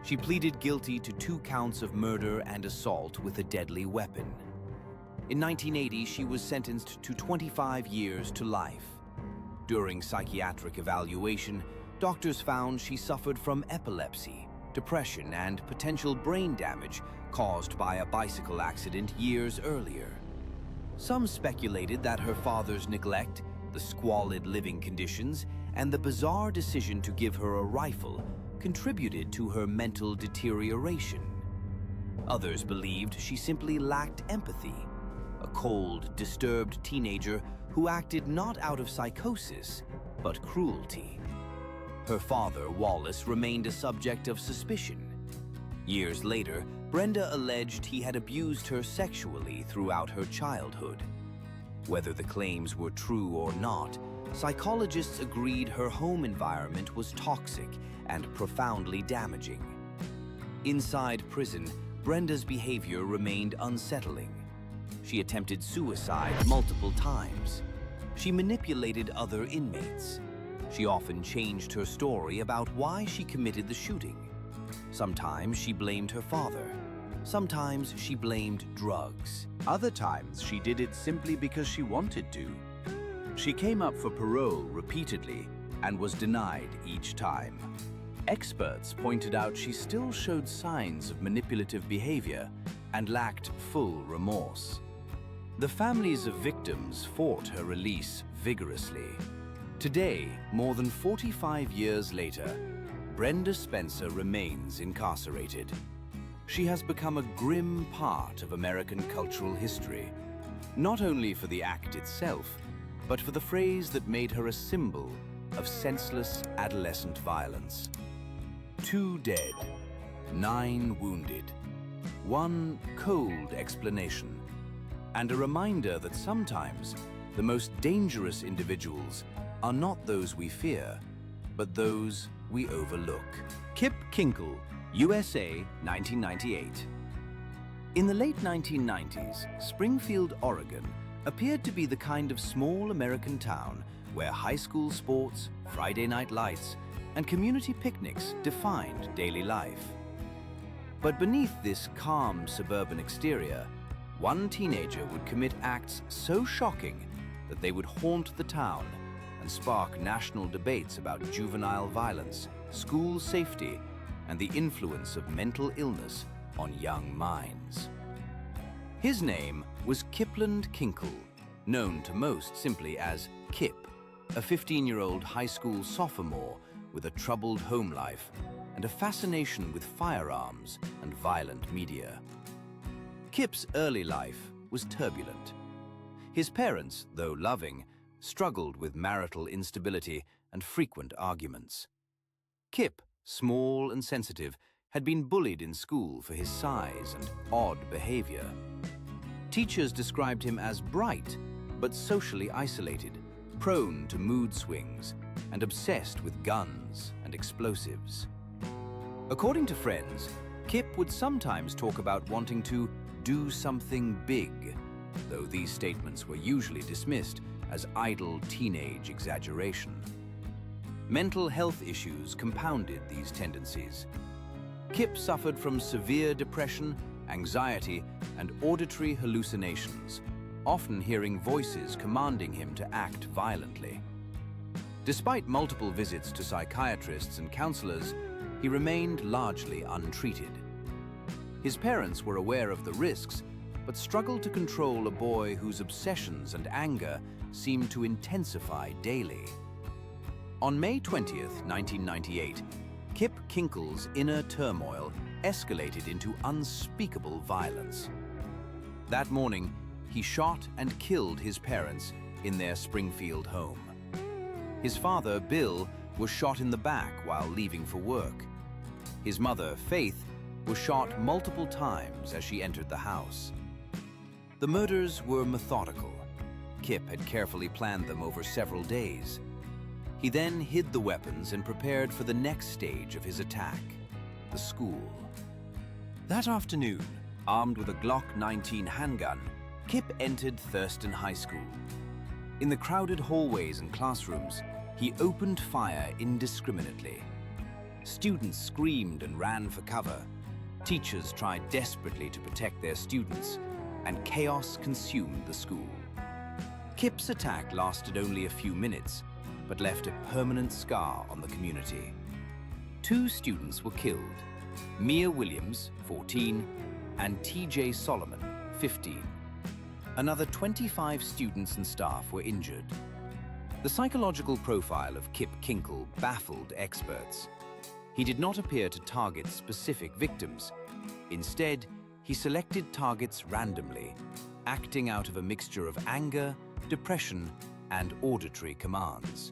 She pleaded guilty to 2 counts of murder and assault with a deadly weapon. In 1980, she was sentenced to 25 years to life. During psychiatric evaluation, doctors found she suffered from epilepsy, depression, and potential brain damage caused by a bicycle accident years earlier. Some speculated that her father's neglect, the squalid living conditions, and the bizarre decision to give her a rifle contributed to her mental deterioration. Others believed she simply lacked empathy, a cold, disturbed teenager who acted not out of psychosis, but cruelty. Her father, Wallace, remained a subject of suspicion. Years later, Brenda alleged he had abused her sexually throughout her childhood. Whether the claims were true or not, psychologists agreed her home environment was toxic and profoundly damaging. Inside prison, Brenda's behavior remained unsettling. She attempted suicide multiple times. She manipulated other inmates. She often changed her story about why she committed the shooting. Sometimes she blamed her father. Sometimes she blamed drugs. Other times she did it simply because she wanted to. She came up for parole repeatedly and was denied each time. Experts pointed out she still showed signs of manipulative behavior and lacked full remorse. The families of victims fought her release vigorously. Today, more than 45 years later, Brenda Spencer remains incarcerated. She has become a grim part of American cultural history, not only for the act itself, but for the phrase that made her a symbol of senseless adolescent violence. 2 dead, 9 wounded, 1 cold explanation, and a reminder that sometimes the most dangerous individuals are not those we fear, but those we overlook. Kip Kinkel, USA, 1998. In the late 1990s, Springfield, Oregon, appeared to be the kind of small American town where high school sports, Friday night lights, and community picnics defined daily life. But beneath this calm suburban exterior, one teenager would commit acts so shocking that they would haunt the town and spark national debates about juvenile violence, school safety, and the influence of mental illness on young minds. His name was Kip Kinkel, known to most simply as Kip, a 15-year-old high school sophomore with a troubled home life and a fascination with firearms and violent media. Kip's early life was turbulent. His parents, though loving, struggled with marital instability and frequent arguments. Kip, small and sensitive, had been bullied in school for his size and odd behavior. Teachers described him as bright, but socially isolated, prone to mood swings, and obsessed with guns and explosives. According to friends, Kip would sometimes talk about wanting to do something big, though these statements were usually dismissed as idle teenage exaggeration. Mental health issues compounded these tendencies. Kip suffered from severe depression, anxiety, and auditory hallucinations, often hearing voices commanding him to act violently. Despite multiple visits to psychiatrists and counselors, he remained largely untreated. His parents were aware of the risks, but struggled to control a boy whose obsessions and anger seemed to intensify daily. On May 20th, 1998, Kip Kinkel's inner turmoil escalated into unspeakable violence. That morning, he shot and killed his parents in their Springfield home. His father, Bill, was shot in the back while leaving for work. His mother, Faith, was shot multiple times as she entered the house. The murders were methodical. Kip had carefully planned them over several days. He then hid the weapons and prepared for the next stage of his attack, the school. That afternoon, armed with a Glock 19 handgun, Kip entered Thurston High School. In the crowded hallways and classrooms, he opened fire indiscriminately. Students screamed and ran for cover. Teachers tried desperately to protect their students, and chaos consumed the school. Kip's attack lasted only a few minutes, but left a permanent scar on the community. 2 students were killed, Mia Williams, 14, and T.J. Solomon, 15. Another 25 students and staff were injured. The psychological profile of Kip Kinkel baffled experts. He did not appear to target specific victims. Instead, he selected targets randomly, acting out of a mixture of anger, depression, and auditory commands.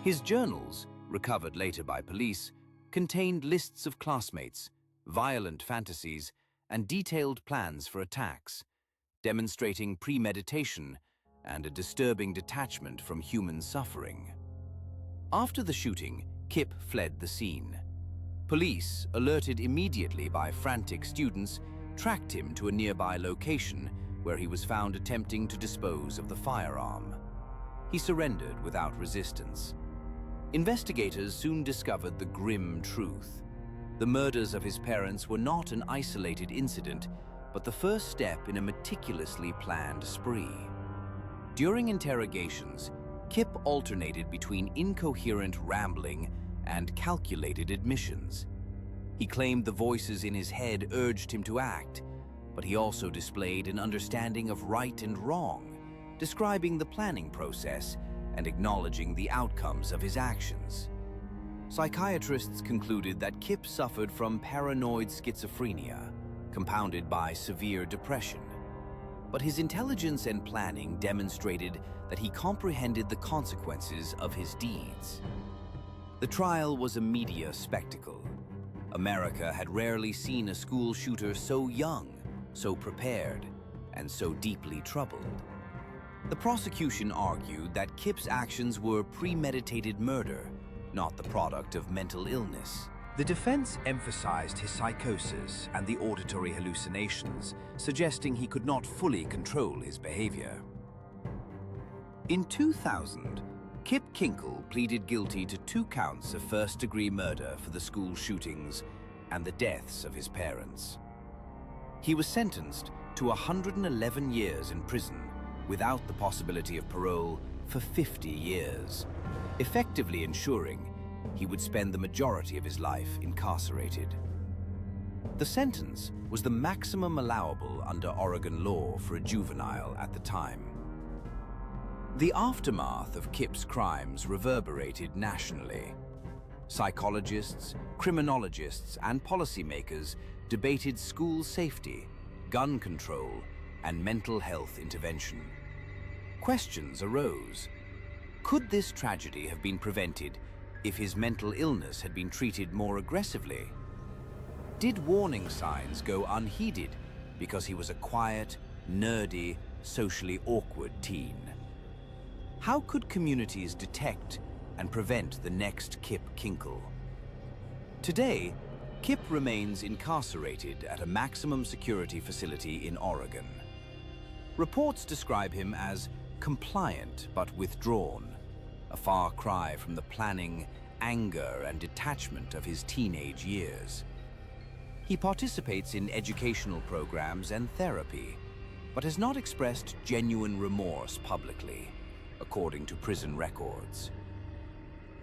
His journals, recovered later by police, contained lists of classmates, violent fantasies, and detailed plans for attacks, demonstrating premeditation and a disturbing detachment from human suffering. After the shooting, Kip fled the scene. Police, alerted immediately by frantic students, tracked him to a nearby location where he was found attempting to dispose of the firearm. He surrendered without resistance. Investigators soon discovered the grim truth. The murders of his parents were not an isolated incident, but the first step in a meticulously planned spree. During interrogations, Kip alternated between incoherent rambling and calculated admissions. He claimed the voices in his head urged him to act, but he also displayed an understanding of right and wrong, describing the planning process and acknowledging the outcomes of his actions. Psychiatrists concluded that Kip suffered from paranoid schizophrenia, compounded by severe depression. But his intelligence and planning demonstrated that he comprehended the consequences of his deeds. The trial was a media spectacle. America had rarely seen a school shooter so young, so prepared, and so deeply troubled. The prosecution argued that Kip's actions were premeditated murder, not the product of mental illness. The defense emphasized his psychosis and the auditory hallucinations, suggesting he could not fully control his behavior. In 2000, Kip Kinkel pleaded guilty to 2 counts of first-degree murder for the school shootings and the deaths of his parents. He was sentenced to 111 years in prison without the possibility of parole for 50 years, effectively ensuring he would spend the majority of his life incarcerated. The sentence was the maximum allowable under Oregon law for a juvenile at the time. The aftermath of Kip's crimes reverberated nationally. Psychologists, criminologists, and policymakers debated school safety, gun control, and mental health intervention. Questions arose. Could this tragedy have been prevented if his mental illness had been treated more aggressively? Did warning signs go unheeded because he was a quiet, nerdy, socially awkward teen? How could communities detect and prevent the next Kip Kinkel? Today, Kip remains incarcerated at a maximum security facility in Oregon. Reports describe him as compliant but withdrawn, a far cry from the planning, anger, and detachment of his teenage years. He participates in educational programs and therapy, but has not expressed genuine remorse publicly, according to prison records.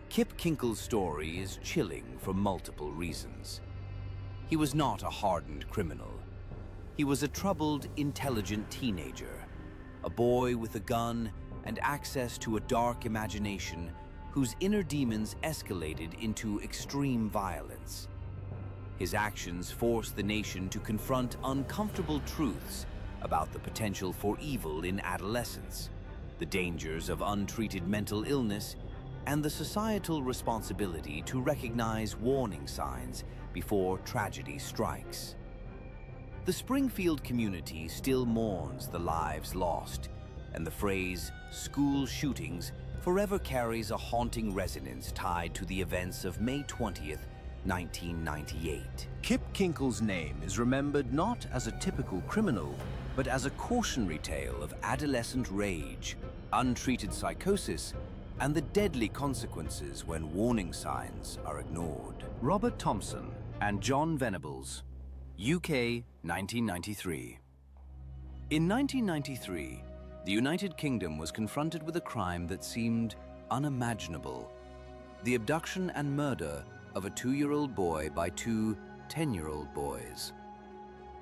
Kip Kinkel's story is chilling for multiple reasons. He was not a hardened criminal. He was a troubled, intelligent teenager, a boy with a gun and access to a dark imagination whose inner demons escalated into extreme violence. His actions forced the nation to confront uncomfortable truths about the potential for evil in adolescence, the dangers of untreated mental illness, and the societal responsibility to recognize warning signs before tragedy strikes. The Springfield community still mourns the lives lost, and the phrase "school shootings" forever carries a haunting resonance tied to the events of May 20th, 1998. Kip Kinkel's name is remembered not as a typical criminal, but as a cautionary tale of adolescent rage, untreated psychosis, and the deadly consequences when warning signs are ignored. Robert Thompson and John Venables, UK, 1993. In 1993, the United Kingdom was confronted with a crime that seemed unimaginable: the abduction and murder of a 2-year-old boy by 2 10-year-old boys.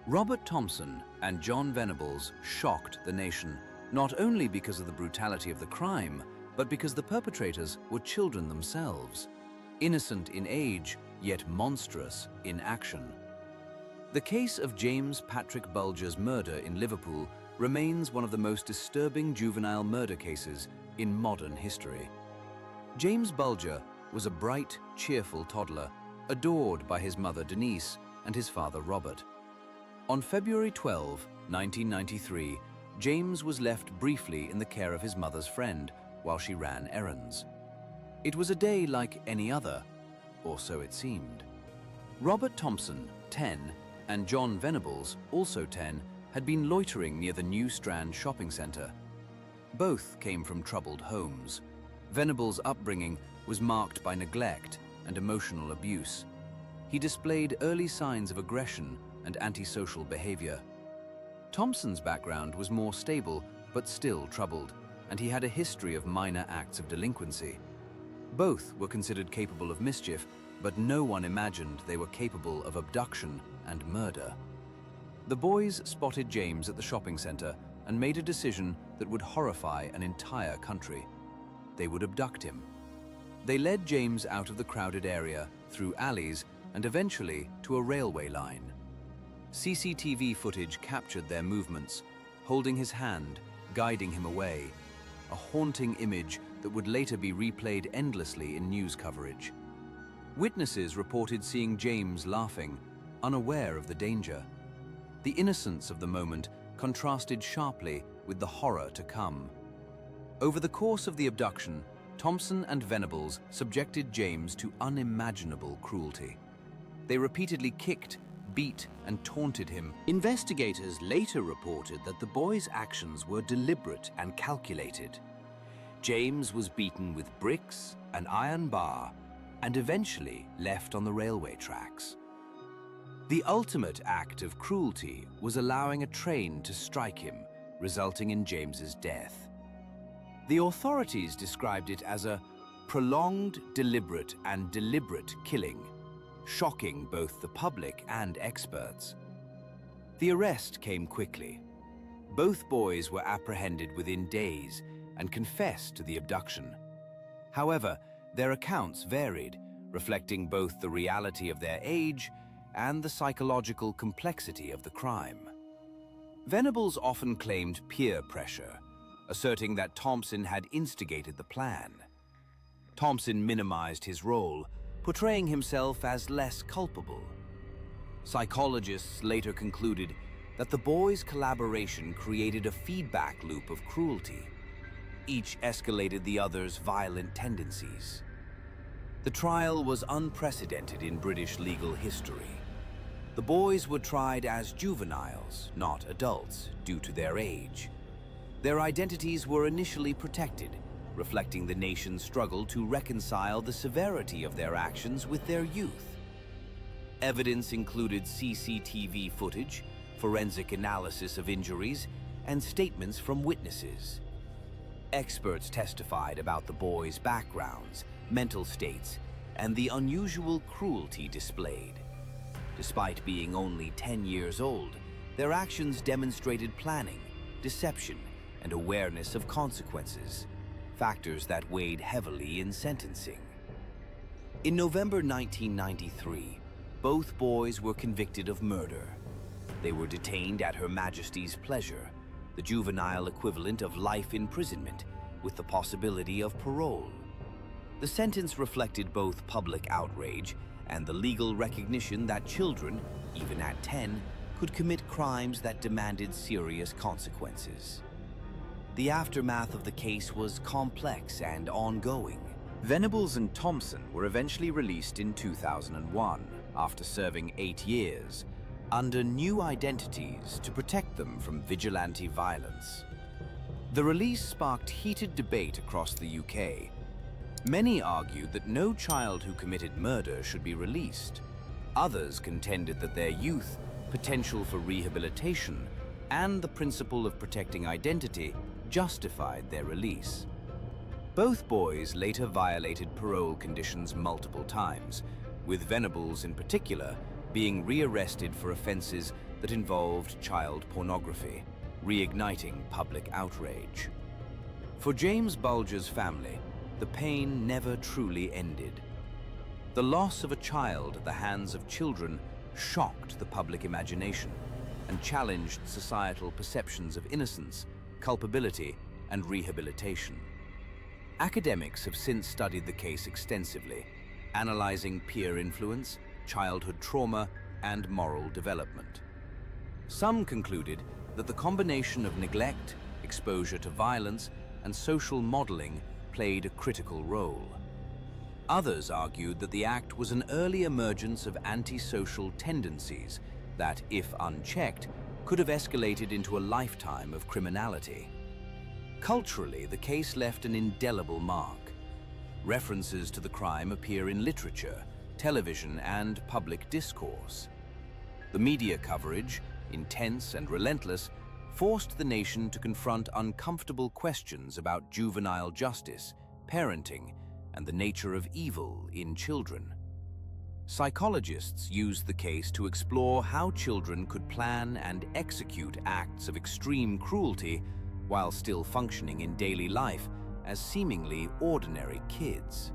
Robert Thompson and John Venables shocked the nation, not only because of the brutality of the crime, but because the perpetrators were children themselves, innocent in age, yet monstrous in action. The case of James Patrick Bulger's murder in Liverpool remains one of the most disturbing juvenile murder cases in modern history. James Bulger was a bright, cheerful toddler, adored by his mother Denise and his father Robert. On February 12, 1993, James was left briefly in the care of his mother's friend while she ran errands. It was a day like any other, or so it seemed. Robert Thompson, 10, and John Venables, also 10, had been loitering near the New Strand shopping centre. Both came from troubled homes. Venables' upbringing was marked by neglect and emotional abuse. He displayed early signs of aggression and antisocial behavior. Thompson's background was more stable but still troubled, and he had a history of minor acts of delinquency. Both were considered capable of mischief, but no one imagined they were capable of abduction and murder. The boys spotted James at the shopping center and made a decision that would horrify an entire country. They would abduct him. They led James out of the crowded area, through alleys, and eventually to a railway line. CCTV footage captured their movements, holding his hand, guiding him away, a haunting image that would later be replayed endlessly in news coverage. Witnesses reported seeing James laughing, unaware of the danger. The innocence of the moment contrasted sharply with the horror to come. Over the course of the abduction, Thompson and Venables subjected James to unimaginable cruelty. They repeatedly kicked, beat, and taunted him. Investigators later reported that the boys' actions were deliberate and calculated. James was beaten with bricks, an iron bar, and eventually left on the railway tracks. The ultimate act of cruelty was allowing a train to strike him, resulting in James's death. The authorities described it as a prolonged, deliberate killing, shocking both the public and experts. The arrest came quickly. Both boys were apprehended within days and confessed to the abduction. However, their accounts varied, reflecting both the reality of their age and the psychological complexity of the crime. Venables often claimed peer pressure, asserting that Thompson had instigated the plan. Thompson minimized his role, portraying himself as less culpable. Psychologists later concluded that the boys' collaboration created a feedback loop of cruelty. Each escalated the other's violent tendencies. The trial was unprecedented in British legal history. The boys were tried as juveniles, not adults, due to their age. Their identities were initially protected, reflecting the nation's struggle to reconcile the severity of their actions with their youth. Evidence included CCTV footage, forensic analysis of injuries, and statements from witnesses. Experts testified about the boys' backgrounds, mental states, and the unusual cruelty displayed. Despite being only 10 years old, their actions demonstrated planning, deception, and awareness of consequences. factors that weighed heavily in sentencing. In November 1993, both boys were convicted of murder. They were detained at Her Majesty's pleasure, the juvenile equivalent of life imprisonment, with the possibility of parole. The sentence reflected both public outrage and the legal recognition that children, even at 10, could commit crimes that demanded serious consequences. The aftermath of the case was complex and ongoing. Venables and Thompson were eventually released in 2001 after serving 8 years, under new identities to protect them from vigilante violence. The release sparked heated debate across the UK. Many argued that no child who committed murder should be released. Others contended that their youth, potential for rehabilitation, and the principle of protecting identity justified their release. Both boys later violated parole conditions multiple times, with Venables in particular being rearrested for offenses that involved child pornography, reigniting public outrage. For James Bulger's family, the pain never truly ended. The loss of a child at the hands of children shocked the public imagination and challenged societal perceptions of innocence, culpability, and rehabilitation. Academics have since studied the case extensively, analyzing peer influence, childhood trauma, and moral development. Some concluded that the combination of neglect, exposure to violence, and social modeling played a critical role. Others argued that the act was an early emergence of antisocial tendencies that, if unchecked, could have escalated into a lifetime of criminality. Culturally, the case left an indelible mark. References to the crime appear in literature, television, and public discourse. The media coverage, intense and relentless, forced the nation to confront uncomfortable questions about juvenile justice, parenting, and the nature of evil in children. Psychologists used the case to explore how children could plan and execute acts of extreme cruelty while still functioning in daily life as seemingly ordinary kids.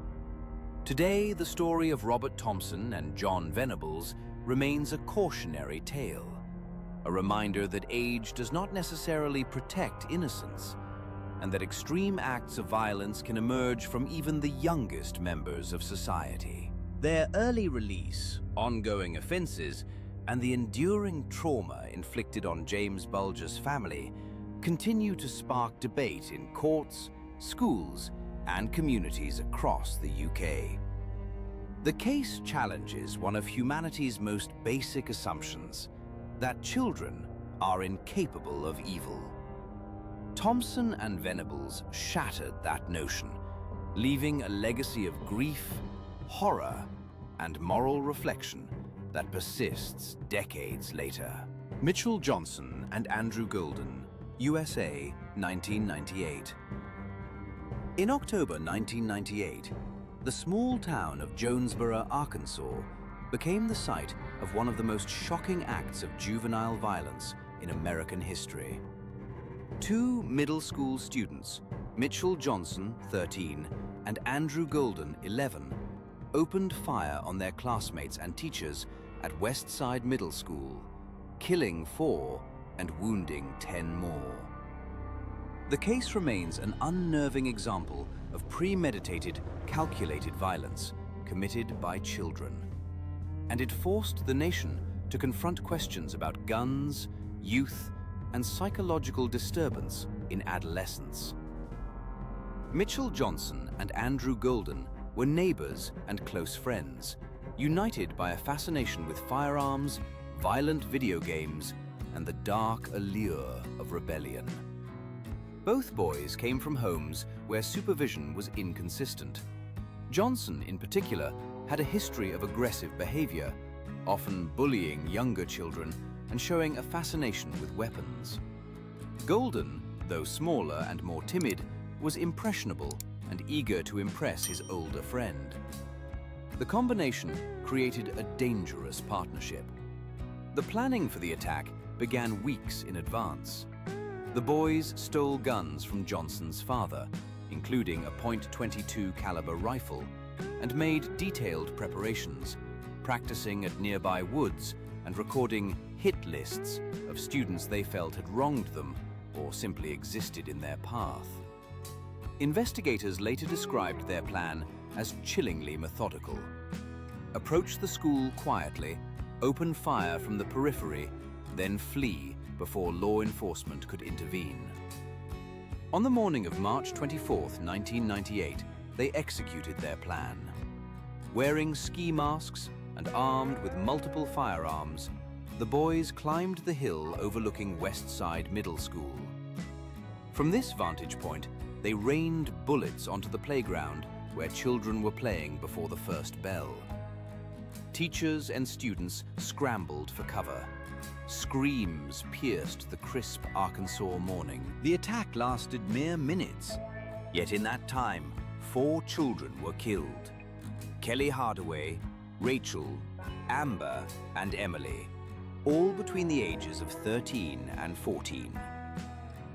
Today, the story of Robert Thompson and John Venables remains a cautionary tale, a reminder that age does not necessarily protect innocence, and that extreme acts of violence can emerge from even the youngest members of society. Their early release, ongoing offenses, and the enduring trauma inflicted on James Bulger's family continue to spark debate in courts, schools, and communities across the UK. The case challenges one of humanity's most basic assumptions, that children are incapable of evil. Thompson and Venables shattered that notion, leaving a legacy of grief, horror, and moral reflection that persists decades later. Mitchell Johnson and Andrew Golden, USA, 1998. In October 1998, the small town of Jonesboro, Arkansas, became the site of one of the most shocking acts of juvenile violence in American history. Two middle school students, Mitchell Johnson, 13, and Andrew Golden, 11, opened fire on their classmates and teachers at West Side Middle School, killing 4 and wounding 10 more. The case remains an unnerving example of premeditated, calculated violence committed by children. And it forced the nation to confront questions about guns, youth, and psychological disturbance in adolescence. Mitchell Johnson and Andrew Golden were neighbors and close friends, united by a fascination with firearms, violent video games, and the dark allure of rebellion. Both boys came from homes where supervision was inconsistent. Johnson, in particular, had a history of aggressive behavior, often bullying younger children and showing a fascination with weapons. Golden, though smaller and more timid, was impressionable and eager to impress his older friend. The combination created a dangerous partnership. The planning for the attack began weeks in advance. The boys stole guns from Johnson's father, including a .22 caliber rifle, and made detailed preparations, practicing at nearby woods and recording hit lists of students they felt had wronged them or simply existed in their path. Investigators later described their plan as chillingly methodical. Approach the school quietly, open fire from the periphery, then flee before law enforcement could intervene. On the morning of March 24, 1998, they executed their plan. Wearing ski masks and armed with multiple firearms, the boys climbed the hill overlooking West Side Middle School. From this vantage point, they rained bullets onto the playground where children were playing before the first bell. Teachers and students scrambled for cover. Screams pierced the crisp Arkansas morning. The attack lasted mere minutes, yet in that time, 4 children were killed. Kelly Hardaway, Rachel, Amber, and Emily, all between the ages of 13 and 14.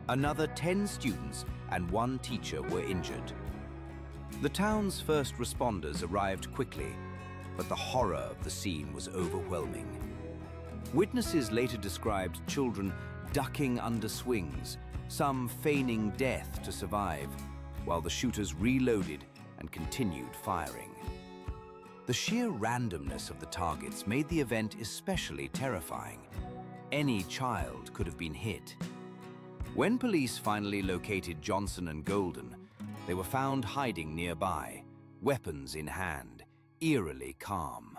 Another 10 students and 1 teacher were injured. The town's first responders arrived quickly, but the horror of the scene was overwhelming. Witnesses later described children ducking under swings, some feigning death to survive, while the shooters reloaded and continued firing. The sheer randomness of the targets made the event especially terrifying. Any child could have been hit. When police finally located Johnson and Golden, they were found hiding nearby, weapons in hand, eerily calm.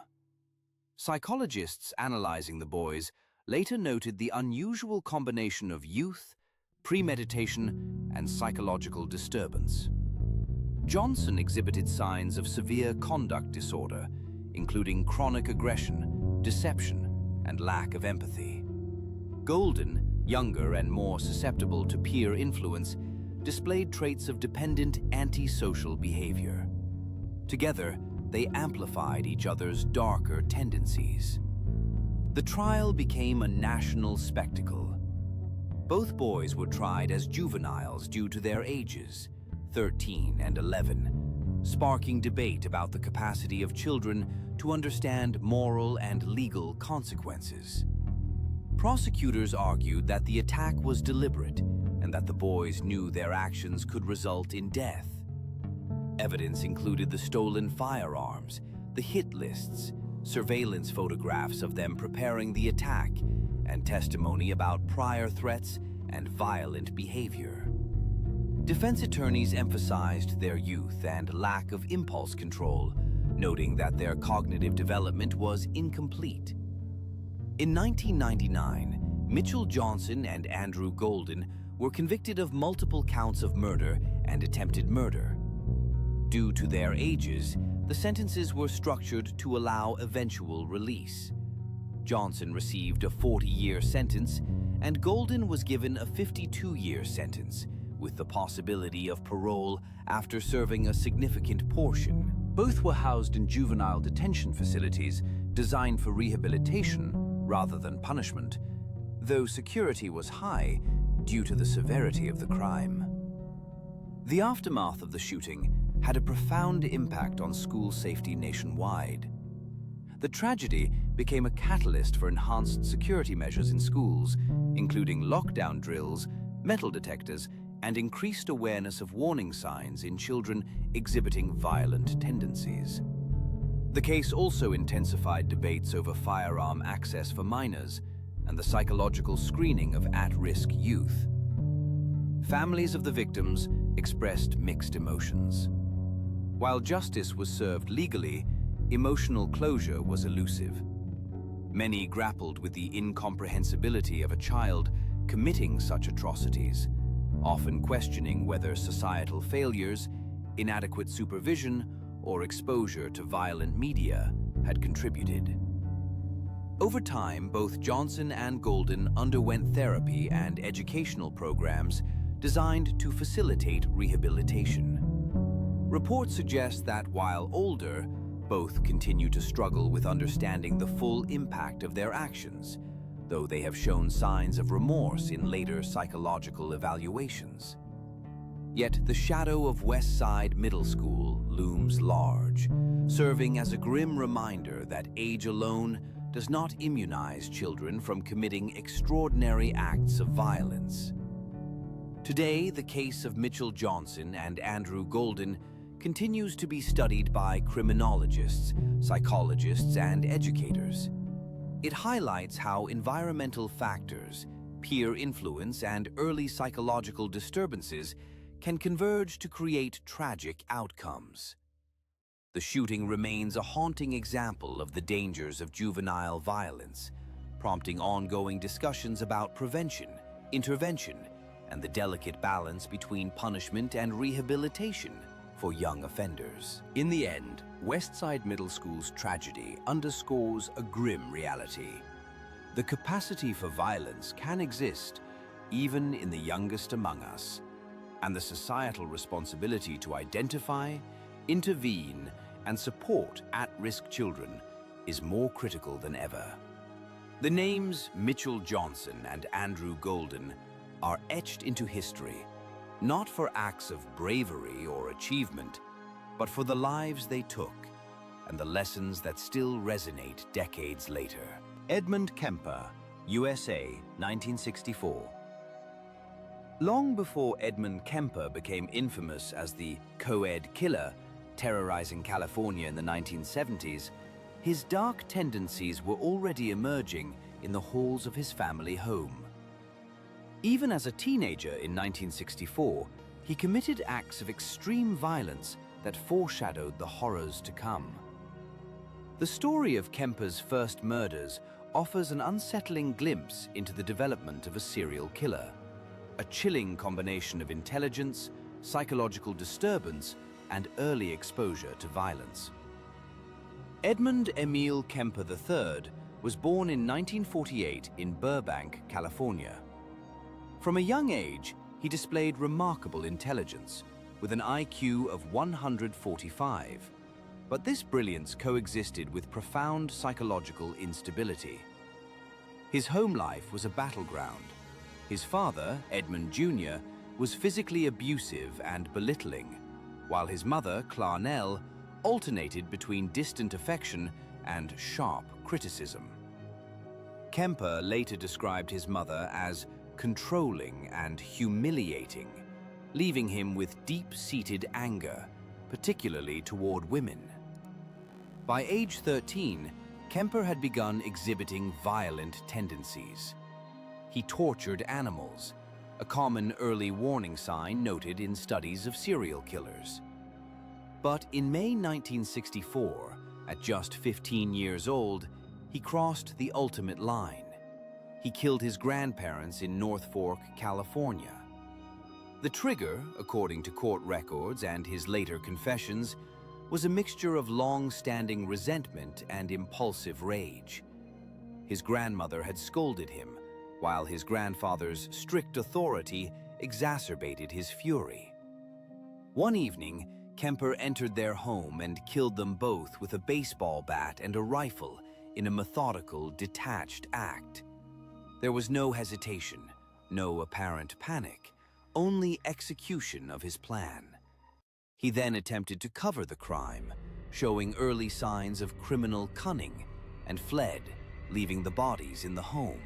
Psychologists analyzing the boys later noted the unusual combination of youth, premeditation, and psychological disturbance. Johnson exhibited signs of severe conduct disorder, including chronic aggression, deception, and lack of empathy. Golden, younger and more susceptible to peer influence, displayed traits of dependent antisocial behavior. Together, they amplified each other's darker tendencies. The trial became a national spectacle. Both boys were tried as juveniles due to their ages, 13 and 11, sparking debate about the capacity of children to understand moral and legal consequences. Prosecutors argued that the attack was deliberate and that the boys knew their actions could result in death. Evidence included the stolen firearms, the hit lists, surveillance photographs of them preparing the attack, and testimony about prior threats and violent behavior. Defense attorneys emphasized their youth and lack of impulse control, noting that their cognitive development was incomplete. In 1999, Mitchell Johnson and Andrew Golden were convicted of multiple counts of murder and attempted murder. Due to their ages, the sentences were structured to allow eventual release. Johnson received a 40-year sentence, and Golden was given a 52-year sentence, with the possibility of parole after serving a significant portion. Both were housed in juvenile detention facilities designed for rehabilitation rather than punishment, though security was high due to the severity of the crime. The aftermath of the shooting had a profound impact on school safety nationwide. The tragedy became a catalyst for enhanced security measures in schools, including lockdown drills, metal detectors, and increased awareness of warning signs in children exhibiting violent tendencies. The case also intensified debates over firearm access for minors and the psychological screening of at-risk youth. Families of the victims expressed mixed emotions. While justice was served legally, emotional closure was elusive. Many grappled with the incomprehensibility of a child committing such atrocities, often questioning whether societal failures, inadequate supervision, or exposure to violent media had contributed. Over time, both Johnson and Golden underwent therapy and educational programs designed to facilitate rehabilitation. Reports suggest that while older, both continue to struggle with understanding the full impact of their actions, though they have shown signs of remorse in later psychological evaluations. Yet the shadow of West Side Middle School looms large, serving as a grim reminder that age alone does not immunize children from committing extraordinary acts of violence. Today, the case of Mitchell Johnson and Andrew Golden continues to be studied by criminologists, psychologists, and educators. It highlights how environmental factors, peer influence, and early psychological disturbances can converge to create tragic outcomes. The shooting remains a haunting example of the dangers of juvenile violence, prompting ongoing discussions about prevention, intervention, and the delicate balance between punishment and rehabilitation for young offenders. In the end, West Side Middle School's tragedy underscores a grim reality. The capacity for violence can exist even in the youngest among us, and the societal responsibility to identify, intervene, and support at-risk children is more critical than ever. The names Mitchell Johnson and Andrew Golden are etched into history, not for acts of bravery or achievement, but for the lives they took and the lessons that still resonate decades later. Edmund Kemper, USA, 1964. Long before Edmund Kemper became infamous as the co-ed killer terrorizing California in the 1970s, his dark tendencies were already emerging in the halls of his family home. Even as a teenager in 1964, he committed acts of extreme violence that foreshadowed the horrors to come. The story of Kemper's first murders offers an unsettling glimpse into the development of a serial killer, a chilling combination of intelligence, psychological disturbance, and early exposure to violence. Edmund Emil Kemper III was born in 1948 in Burbank, California. From a young age, he displayed remarkable intelligence, with an IQ of 145. But this brilliance coexisted with profound psychological instability. His home life was a battleground. His father, Edmund Jr., was physically abusive and belittling, while his mother, Clarnell, alternated between distant affection and sharp criticism. Kemper later described his mother as controlling and humiliating, leaving him with deep-seated anger, particularly toward women. By age 13, Kemper had begun exhibiting violent tendencies. He tortured animals, a common early warning sign noted in studies of serial killers. But in May 1964, at just 15 years old, he crossed the ultimate line. He killed his grandparents in North Fork, California. The trigger, according to court records and his later confessions, was a mixture of long-standing resentment and impulsive rage. His grandmother had scolded him, while his grandfather's strict authority exacerbated his fury. One evening, Kemper entered their home and killed them both with a baseball bat and a rifle in a methodical, detached act. There was no hesitation, no apparent panic, only execution of his plan. He then attempted to cover the crime, showing early signs of criminal cunning, and fled, leaving the bodies in the home.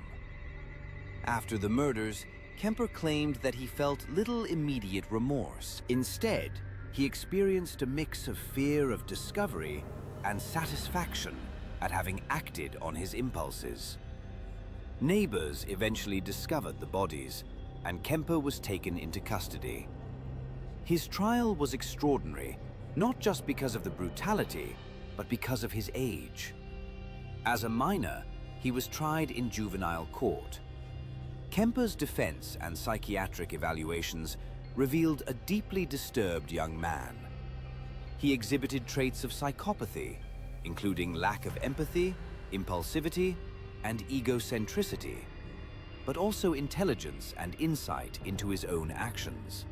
After the murders, Kemper claimed that he felt little immediate remorse. Instead, he experienced a mix of fear of discovery and satisfaction at having acted on his impulses. Neighbors eventually discovered the bodies, and Kemper was taken into custody. His trial was extraordinary, not just because of the brutality, but because of his age. As a minor, he was tried in juvenile court. Kemper's defense and psychiatric evaluations revealed a deeply disturbed young man. He exhibited traits of psychopathy, including lack of empathy, impulsivity, and egocentricity, but also intelligence and insight into his own actions.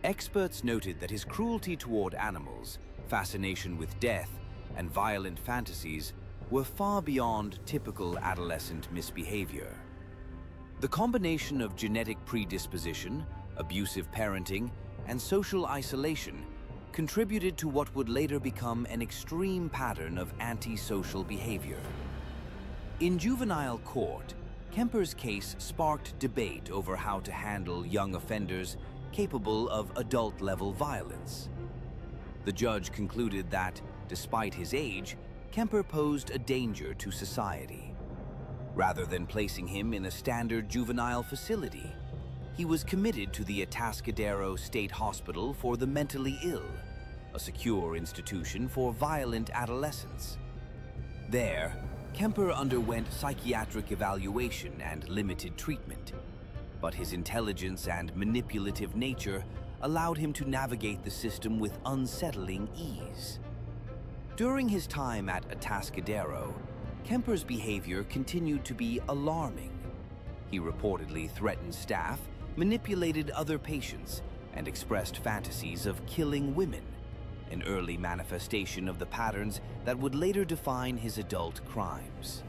Experts noted that his cruelty toward animals, fascination with death, and violent fantasies were far beyond typical adolescent misbehavior. The combination of genetic predisposition, abusive parenting, and social isolation contributed to what would later become an extreme pattern of antisocial behavior. In juvenile court, Kemper's case sparked debate over how to handle young offenders capable of adult-level violence. The judge concluded that, despite his age, Kemper posed a danger to society. Rather than placing him in a standard juvenile facility, he was committed to the Atascadero State Hospital for the Mentally Ill, a secure institution for violent adolescents. There, Kemper underwent psychiatric evaluation and limited treatment, but his intelligence and manipulative nature allowed him to navigate the system with unsettling ease. During his time at Atascadero, Kemper's behavior continued to be alarming. He reportedly threatened staff, manipulated other patients, and expressed fantasies of killing women, an early manifestation of the patterns that would later define his adult crimes.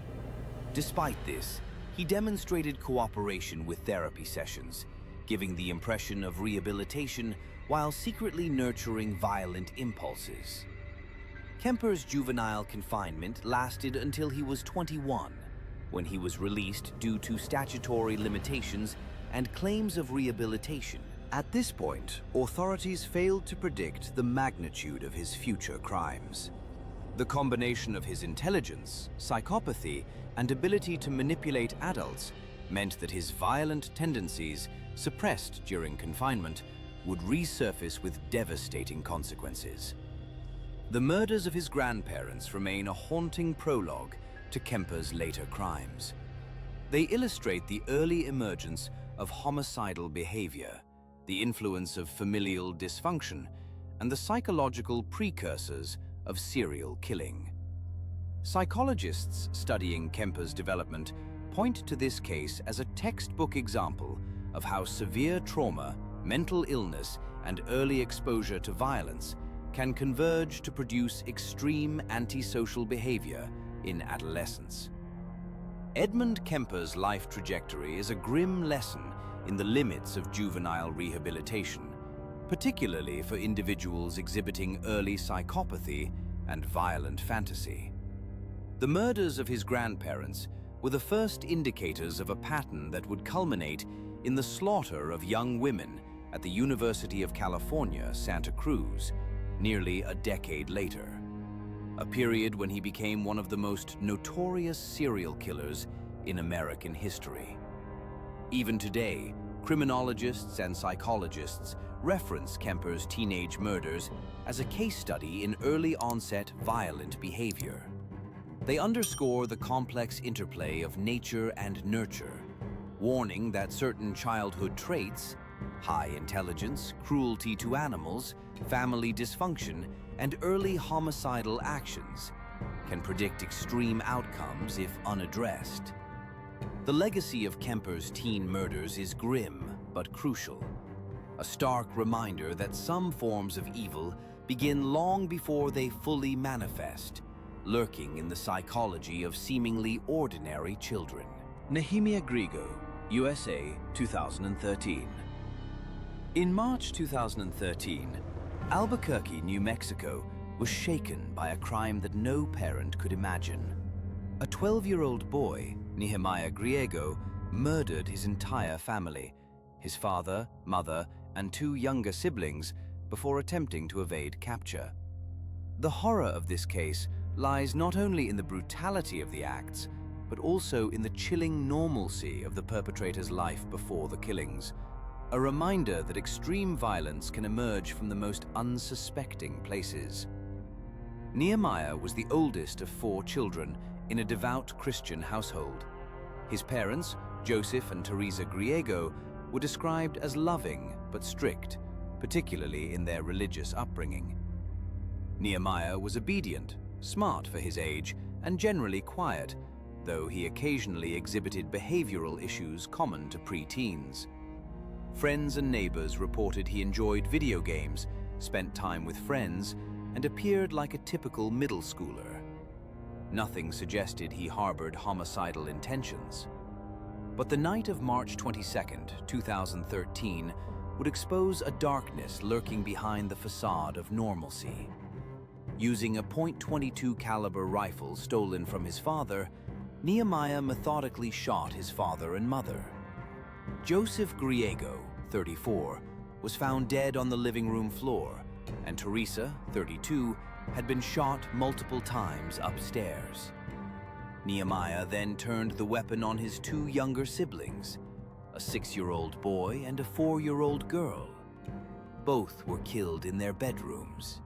Despite this, he demonstrated cooperation with therapy sessions, giving the impression of rehabilitation while secretly nurturing violent impulses. Kemper's juvenile confinement lasted until he was 21, when he was released due to statutory limitations and claims of rehabilitation. At this point, authorities failed to predict the magnitude of his future crimes. The combination of his intelligence, psychopathy, and ability to manipulate adults meant that his violent tendencies, suppressed during confinement, would resurface with devastating consequences. The murders of his grandparents remain a haunting prologue to Kemper's later crimes. They illustrate the early emergence of homicidal behavior, the influence of familial dysfunction, and the psychological precursors of serial killing. Psychologists studying Kemper's development point to this case as a textbook example of how severe trauma, mental illness, and early exposure to violence can converge to produce extreme antisocial behavior in adolescence. Edmund Kemper's life trajectory is a grim lesson in the limits of juvenile rehabilitation, particularly for individuals exhibiting early psychopathy and violent fantasy. The murders of his grandparents were the first indicators of a pattern that would culminate in the slaughter of young women at the University of California, Santa Cruz, nearly a decade later, a period when he became one of the most notorious serial killers in American history. Even today, criminologists and psychologists reference Kemper's teenage murders as a case study in early-onset violent behavior. They underscore the complex interplay of nature and nurture, warning that certain childhood traits, high intelligence, cruelty to animals, family dysfunction, and early homicidal actions, can predict extreme outcomes if unaddressed. The legacy of Kemper's teen murders is grim but crucial, a stark reminder that some forms of evil begin long before they fully manifest, lurking in the psychology of seemingly ordinary children. Nehemiah Griego, USA, 2013. In March 2013, Albuquerque, New Mexico, was shaken by a crime that no parent could imagine. A 12-year-old boy, Nehemiah Griego, murdered his entire family, his father, mother, and 2 younger siblings, before attempting to evade capture. The horror of this case lies not only in the brutality of the acts, but also in the chilling normalcy of the perpetrator's life before the killings, a reminder that extreme violence can emerge from the most unsuspecting places. Nehemiah was the oldest of 4 children in a devout Christian household. His parents, Joseph and Teresa Griego, were described as loving but strict, particularly in their religious upbringing. Nehemiah was obedient, smart for his age, and generally quiet, though he occasionally exhibited behavioral issues common to pre-teens. Friends and neighbors reported he enjoyed video games, spent time with friends, and appeared like a typical middle schooler. Nothing suggested he harbored homicidal intentions. But the night of March 22, 2013, would expose a darkness lurking behind the facade of normalcy. Using a .22 caliber rifle stolen from his father, Nehemiah methodically shot his father and mother. Joseph Griego, 34, was found dead on the living room floor, and Teresa, 32, had been shot multiple times upstairs. Nehemiah then turned the weapon on his two younger siblings, a 6-year-old boy and a 4-year-old girl. Both were killed in their bedrooms.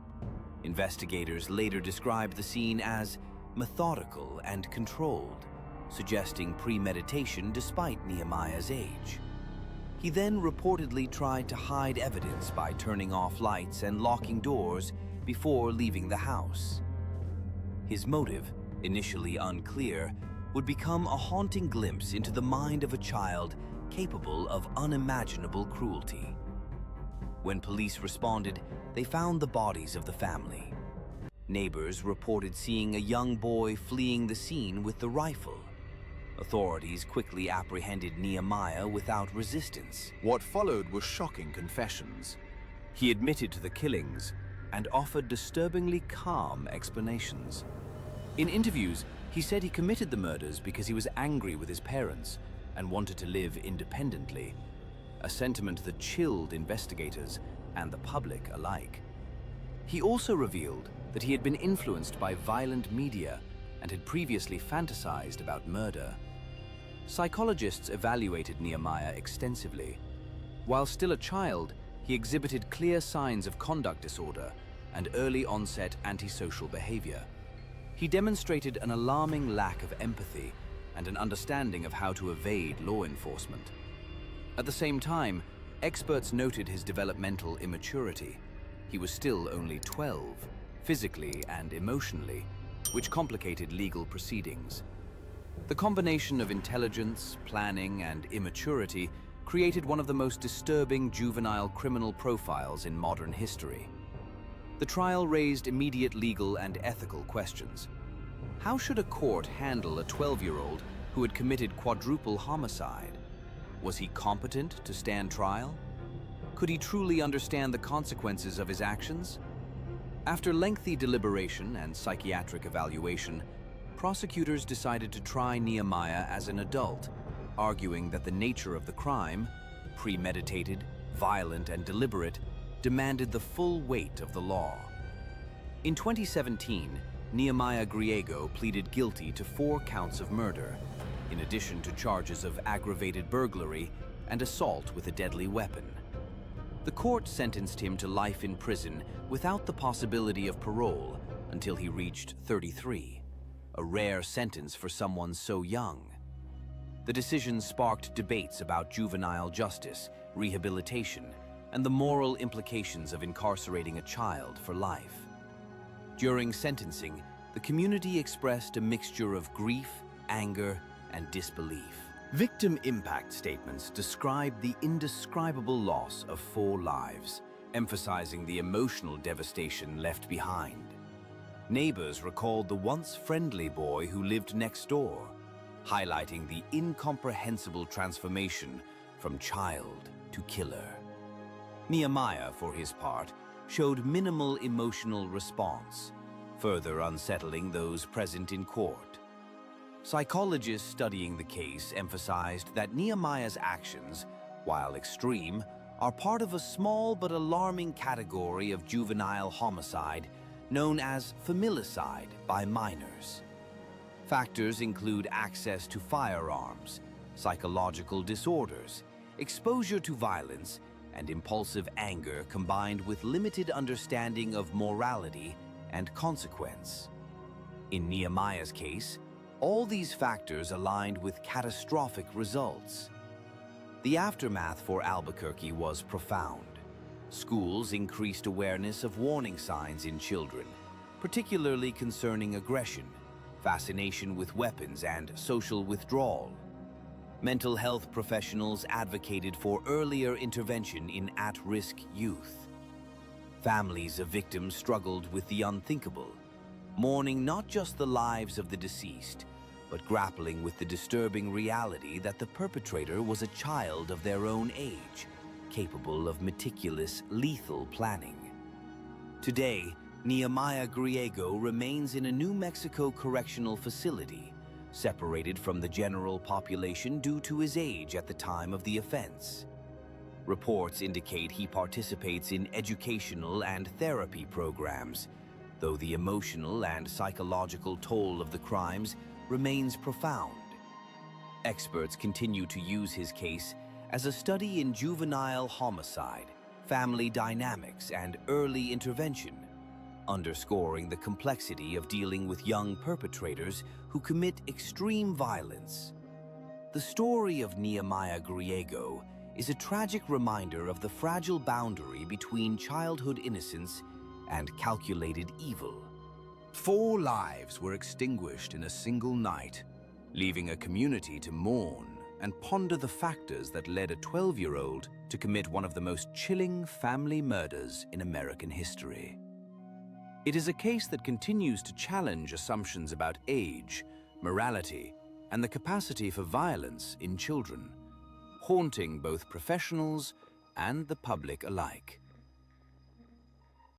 Investigators later described the scene as methodical and controlled, suggesting premeditation despite Nehemiah's age. He then reportedly tried to hide evidence by turning off lights and locking doors before leaving the house. His motive, initially unclear, would become a haunting glimpse into the mind of a child capable of unimaginable cruelty. When police responded, they found the bodies of the family. Neighbors reported seeing a young boy fleeing the scene with the rifle. Authorities quickly apprehended Nehemiah without resistance. What followed was shocking confessions. He admitted to the killings and offered disturbingly calm explanations. In interviews, he said he committed the murders because he was angry with his parents and wanted to live independently, a sentiment that chilled investigators and the public alike. He also revealed that he had been influenced by violent media and had previously fantasized about murder. Psychologists evaluated Nehemiah extensively. While still a child, he exhibited clear signs of conduct disorder and early-onset antisocial behavior. He demonstrated an alarming lack of empathy and an understanding of how to evade law enforcement. At the same time, experts noted his developmental immaturity. He was still only 12, physically and emotionally, which complicated legal proceedings. The combination of intelligence, planning, and immaturity created one of the most disturbing juvenile criminal profiles in modern history. The trial raised immediate legal and ethical questions. How should a court handle a 12-year-old who had committed quadruple homicide? Was he competent to stand trial? Could he truly understand the consequences of his actions? After lengthy deliberation and psychiatric evaluation, prosecutors decided to try Nehemiah as an adult, arguing that the nature of the crime, premeditated, violent, and deliberate, demanded the full weight of the law. In 2017, Nehemiah Griego pleaded guilty to 4 counts of murder, in addition to charges of aggravated burglary and assault with a deadly weapon. The court sentenced him to life in prison without the possibility of parole until he reached 33, a rare sentence for someone so young. The decision sparked debates about juvenile justice, rehabilitation, and the moral implications of incarcerating a child for life. During sentencing, the community expressed a mixture of grief, anger, and disbelief. Victim impact statements described the indescribable loss of 4 lives, emphasizing the emotional devastation left behind. Neighbors recalled the once friendly boy who lived next door, highlighting the incomprehensible transformation from child to killer. Nehemiah, for his part, showed minimal emotional response, further unsettling those present in court. Psychologists studying the case emphasized that Nehemiah's actions, while extreme, are part of a small but alarming category of juvenile homicide known as familicide by minors. Factors include access to firearms, psychological disorders, exposure to violence, and impulsive anger combined with limited understanding of morality and consequence. In Nehemiah's case, all these factors aligned with catastrophic results. The aftermath for Albuquerque was profound. Schools increased awareness of warning signs in children, particularly concerning aggression, fascination with weapons, and social withdrawal. Mental health professionals advocated for earlier intervention in at-risk youth. Families of victims struggled with the unthinkable, mourning not just the lives of the deceased, but grappling with the disturbing reality that the perpetrator was a child of their own age, capable of meticulous, lethal planning. Today, Nehemiah Griego remains in a New Mexico correctional facility, separated from the general population due to his age at the time of the offense. Reports indicate he participates in educational and therapy programs, though the emotional and psychological toll of the crimes remains profound. Experts continue to use his case as a study in juvenile homicide, family dynamics, and early intervention, underscoring the complexity of dealing with young perpetrators who commit extreme violence. The story of Nehemiah Griego is a tragic reminder of the fragile boundary between childhood innocence and calculated evil. 4 lives were extinguished in a single night, leaving a community to mourn and ponder the factors that led a 12-year-old to commit one of the most chilling family murders in American history. It is a case that continues to challenge assumptions about age, morality, and the capacity for violence in children, haunting both professionals and the public alike.